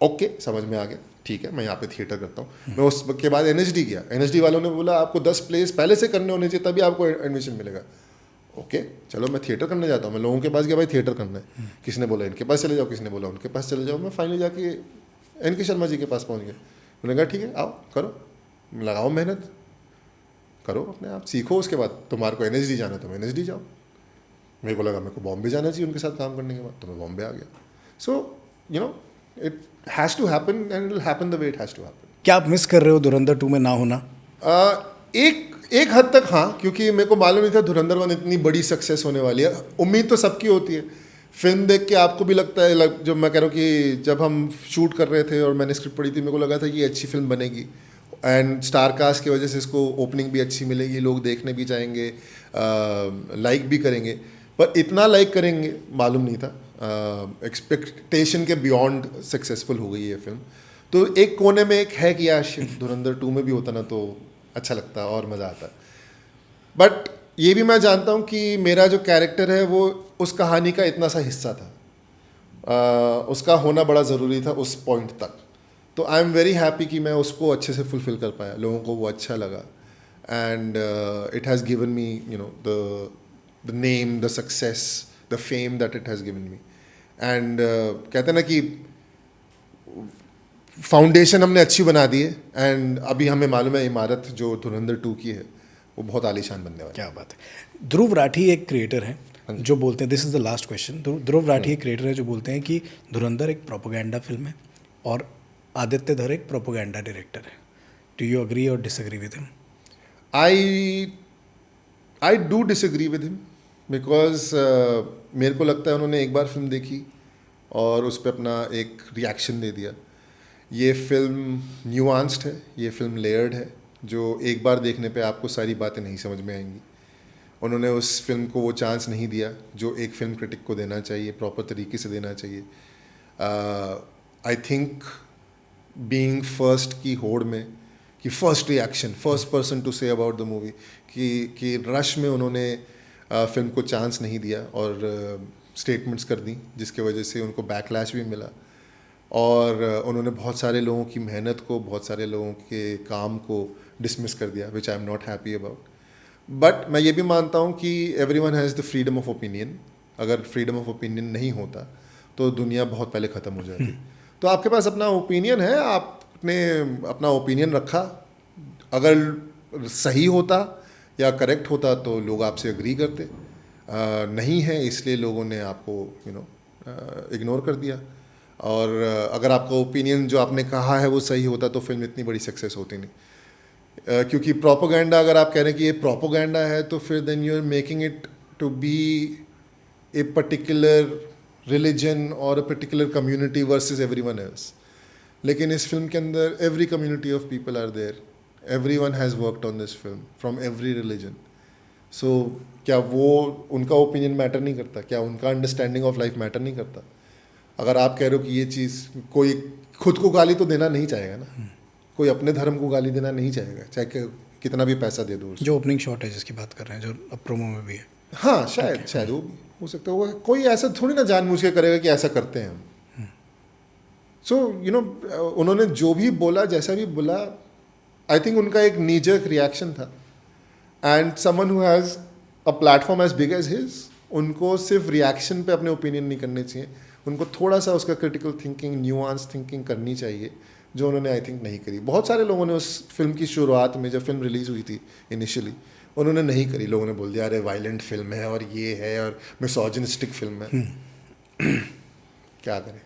B: ओके, समझ में आ गया, ठीक है, मैं यहाँ पे थिएटर करता हूँ। मैं उसके बाद NSD गया। NSD वालों ने बोला आपको 10 प्लेस पहले से करने होने चाहिए तभी आपको एडमिशन मिलेगा। ओके, चलो मैं थिएटर करने जाता हूँ। मैं लोगों के पास गया, भाई थिएटर करना है। किसने बोला इनके पास चले जाओ, किसने बोला उनके पास चले जाओ। मैं फाइनली जाके NK शर्मा जी के पास पहुँच गया। उन्होंने कहा ठीक है आओ करो, लगाओ मेहनत करो, अपने आप सीखो। उसके बाद तुम्हारे को NSD जाना है तो NSD जाओ। मेरे को लगा मेरे को बॉम्बे जाना चाहिए उनके साथ काम करने के बाद, तो मैं बॉम्बे आ गया। So you know it has to happen and it will happen the way it has to happen.
A: क्या आप मिस कर रहे हो धुरंधर 2 में ना होना?
B: एक हद तक हाँ, क्योंकि मेरे को मालूम नहीं था धुरंधर 1 इतनी बड़ी सक्सेस होने वाली है। उम्मीद तो सबकी होती है, फिल्म देख के आपको भी लगता है। जो मैं कह रहा हूँ कि जब हम शूट कर रहे थे और मैंने स्क्रिप्ट पढ़ी थी, मेरे को लगा था कि ये अच्छी फिल्म बनेगी एंड स्टार कास्ट की वजह से इसको ओपनिंग भी अच्छी मिलेगी, लोग देखने भी जाएंगे, लाइक भी करेंगे। पर इतना लाइक करेंगे मालूम नहीं था। एक्सपेक्टेशन के बियॉन्ड सक्सेसफुल हो गई ये फिल्म। तो एक कोने में एक है कि यार धुरंधर 2 में भी होता ना तो अच्छा लगता और मज़ा आता। बट ये भी मैं जानता हूँ कि मेरा जो कैरेक्टर है वो उस कहानी का इतना सा हिस्सा था, उसका होना बड़ा ज़रूरी था उस पॉइंट तक। तो आई एम वेरी हैप्पी कि मैं उसको अच्छे से फुलफ़िल कर पाया, लोगों को वो अच्छा लगा and it has given me you know the name, the success, the fame that it has given me. And कहते हैं ना कि फाउंडेशन हमने अच्छी बना दी है एंड अभी हमें मालूम है इमारत जो धुरंधर 2 की है वो बहुत आलीशान बनने वाली है।
A: क्या बात है। ध्रुव राठी एक क्रिएटर हैं जो बोलते हैं, this is the last question, Dhruv Rathee एक क्रिएटर है जो बोलते हैं कि धुरंधर एक प्रोपोगेंडा फिल्म है और आदित्य धर एक प्रोपोगेंडा डायरेक्टर है। डू यू अग्री और disagree with him?
B: I do disagree with him because मेरे को लगता है उन्होंने एक बार फिल्म देखी और उस पर अपना एक रिएक्शन दे दिया। ये फिल्म न्यूआंस्ड है, ये फिल्म लेयर्ड है, जो एक बार देखने पे आपको सारी बातें नहीं समझ में आएंगी। उन्होंने उस फिल्म को वो चांस नहीं दिया जो एक फिल्म क्रिटिक को देना चाहिए, प्रॉपर तरीके से देना चाहिए। आई थिंक बीइंग फर्स्ट की होड़ में कि first reaction, first person to say about the movie, कि रश में उन्होंने फिल्म को चांस नहीं दिया और स्टेटमेंट्स कर दी जिसके वजह से उनको बैकलैश भी मिला और उन्होंने बहुत सारे लोगों की मेहनत को, बहुत सारे लोगों के काम को डिसमिस कर दिया, which I am not happy about. But मैं ये भी मानता हूँ कि everyone has the freedom of opinion. अगर फ्रीडम ऑफ ओपिनियन नहीं होता तो दुनिया बहुत पहले ख़त्म हो जाती। तो आपके पास अपना ओपिनियन है, आपने अपना ओपिनियन रखा, अगर सही होता या करेक्ट होता तो लोग आपसे एग्री करते, नहीं है इसलिए लोगों ने आपको इग्नोर कर दिया। और अगर आपका ओपिनियन जो आपने कहा है वो सही होता तो फिल्म इतनी बड़ी सक्सेस होती नहीं। क्योंकि प्रोपोगेंडा, अगर आप कह रहे हैं कि ये प्रोपोगेंडा है तो फिर then you are making it to be a particular religion और a particular community versus everyone else. लेकिन इस फिल्म के अंदर every community of people are there, everyone has worked on this film from every religion. So क्या वो उनका opinion matter नहीं करता? क्या उनका अंडरस्टैंडिंग ऑफ लाइफ मैटर नहीं करता? अगर आप कह रहे हो कि ये चीज़, कोई खुद को गाली तो देना नहीं चाहेगा ना, कोई अपने धर्म को गाली देना नहीं चाहेगा, चाहे कितना भी पैसा दे दो।
A: जो ओपनिंग शॉट है जिसकी बात कर रहे हैं, जो अब प्रोमो में भी है,
B: हाँ शायद वो हो सकता है। वो कोई ऐसा थोड़ी ना जानबूझ के करेगा कि ऐसा करते हैं हम। सो उन्होंने जो भी बोला, जैसा भी बोला, आई थिंक उनका एक नीजक रिएक्शन था। And someone who has a platform as big as his, उनको सिर्फ रिएक्शन पे अपने ओपिनियन नहीं करने चाहिए, उनको थोड़ा सा उसका क्रिटिकल थिंकिंग, न्यूआंस थिंकिंग करनी चाहिए, जो उन्होंने आई थिंक नहीं करी। बहुत सारे लोगों ने उस फिल्म की शुरुआत में, जब फिल्म रिलीज़ हुई थी इनिशियली, उन्होंने नहीं करी। लोगों ने बोल दिया अरे वायलेंट फिल्म है और ये है और मिसोजिनिस्टिक फिल्म है। क्या करें।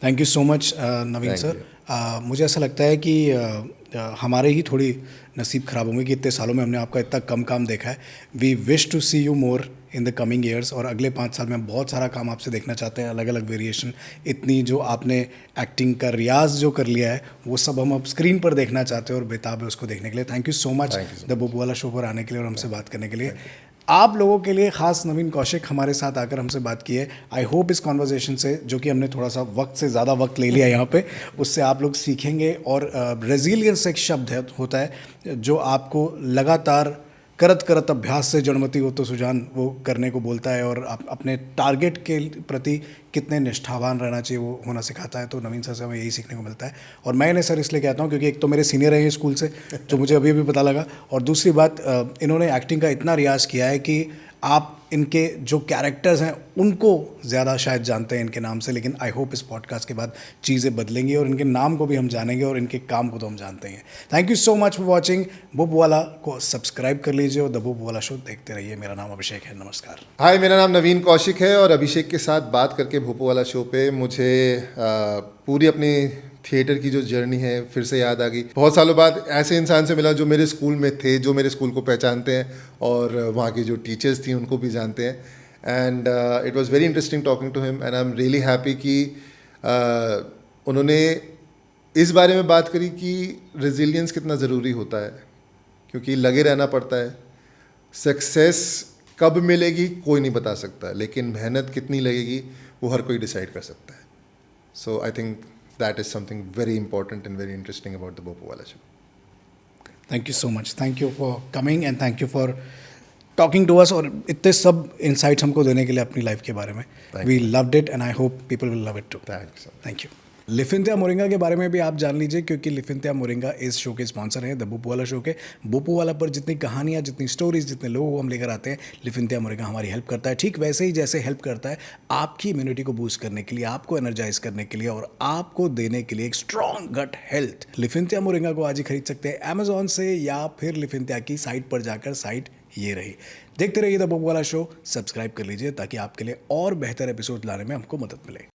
A: Thank you so much Naveen sir. मुझे ऐसा लगता है कि हमारे ही थोड़ी नसीब ख़राब होंगे कि इतने सालों में हमने आपका इतना कम काम देखा है. We wish to see you more in the coming years, और अगले 5 साल में हम बहुत सारा काम आपसे देखना चाहते हैं, अलग अलग वेरिएशन. इतनी जो आपने एक्टिंग का रियाज जो कर लिया है वो सब हम अब स्क्रीन पर देखना चाहते हैं और बेताब है उसको देखने के लिए. Thank you so much the Bopuwala show पर आने के लिए और हमसे बात करने के लिए. आप लोगों के लिए खास नवीन कौशिक हमारे साथ आकर हमसे बात की है. आई होप इस कॉन्वर्जेशन से, जो कि हमने थोड़ा सा वक्त से ज़्यादा वक्त ले लिया यहाँ पे, उससे आप लोग सीखेंगे. और रेजिलियंस एक शब्द है होता है जो आपको लगातार करत करत अभ्यास से जड़मति हो तो सुजान वो करने को बोलता है, और अपने टारगेट के प्रति कितने निष्ठावान रहना चाहिए वो होना सिखाता है. तो नवीन सर से हमें यही सीखने को मिलता है. और मैं इन्हें सर इसलिए कहता हूँ क्योंकि एक तो मेरे सीनियर हैं स्कूल से, जो मुझे अभी अभी पता लगा, और दूसरी बात इन्होंने एक्टिंग का इतना रियाज किया है कि आप इनके जो कैरेक्टर्स हैं उनको ज़्यादा शायद जानते हैं इनके नाम से. लेकिन आई होप इस पॉडकास्ट के बाद चीज़ें बदलेंगी और इनके नाम को भी हम जानेंगे और इनके काम को तो हम जानते हैं. Thank you so much for watching. Bopuwala को सब्सक्राइब कर लीजिए और द बोपूवाला शो देखते रहिए. मेरा नाम अभिषेक है. नमस्कार.
B: हाय, मेरा नाम नवीन कौशिक है और अभिषेक के साथ बात करके बोपूवाला शो पे मुझे पूरी अपनी थिएटर की जो जर्नी है फिर से याद आ गई. बहुत सालों बाद ऐसे इंसान से मिला जो मेरे स्कूल में थे, जो मेरे स्कूल को पहचानते हैं और वहाँ की जो टीचर्स थी उनको भी जानते हैं. And it was very interesting talking to him and I am really happy कि उन्होंने इस बारे में बात करी कि रेजिलियंस कितना ज़रूरी होता है, क्योंकि लगे रहना पड़ता है. सक्सेस कब मिलेगी कोई नहीं बता सकता, लेकिन मेहनत कितनी लगेगी वो हर कोई डिसाइड कर सकता है. So I think that is something very important and very interesting about the Bopuwala show.
A: Thank you so much. Thank you for coming and thank you for talking to us और इतने सब insights हमको देने के लिए अपनी life के बारे में. We loved it and I hope people will love it too.
B: Thanks.
A: Thank you. लिफिंतिया मोरिंगा के बारे में भी आप जान लीजिए, क्योंकि लिफिंतिया मोरिंगा इस शो के स्पॉन्सर हैं, द बोपूवाला शो के. बोपूवाला पर जितनी कहानियाँ, जितनी स्टोरीज, जितने लोगों को हम लेकर आते हैं, लिफिंतिया मोरिंगा हमारी हेल्प करता है. ठीक वैसे ही जैसे हेल्प करता है आपकी इम्यूनिटी को बूस्ट करने के लिए, आपको एनर्जाइज करने के लिए और आपको देने के लिए एक स्ट्रॉन्ग गट हेल्थ. लिफिंतिया मोरिंगा को आज ही खरीद सकते हैं अमेजोन से या फिर लिफिंतिया की साइट पर जाकर. साइट ये रही. देखते रहिए द बोपूवाला शो. सब्सक्राइब कर लीजिए ताकि आपके लिए और बेहतर एपिसोड लाने में हमको मदद मिले.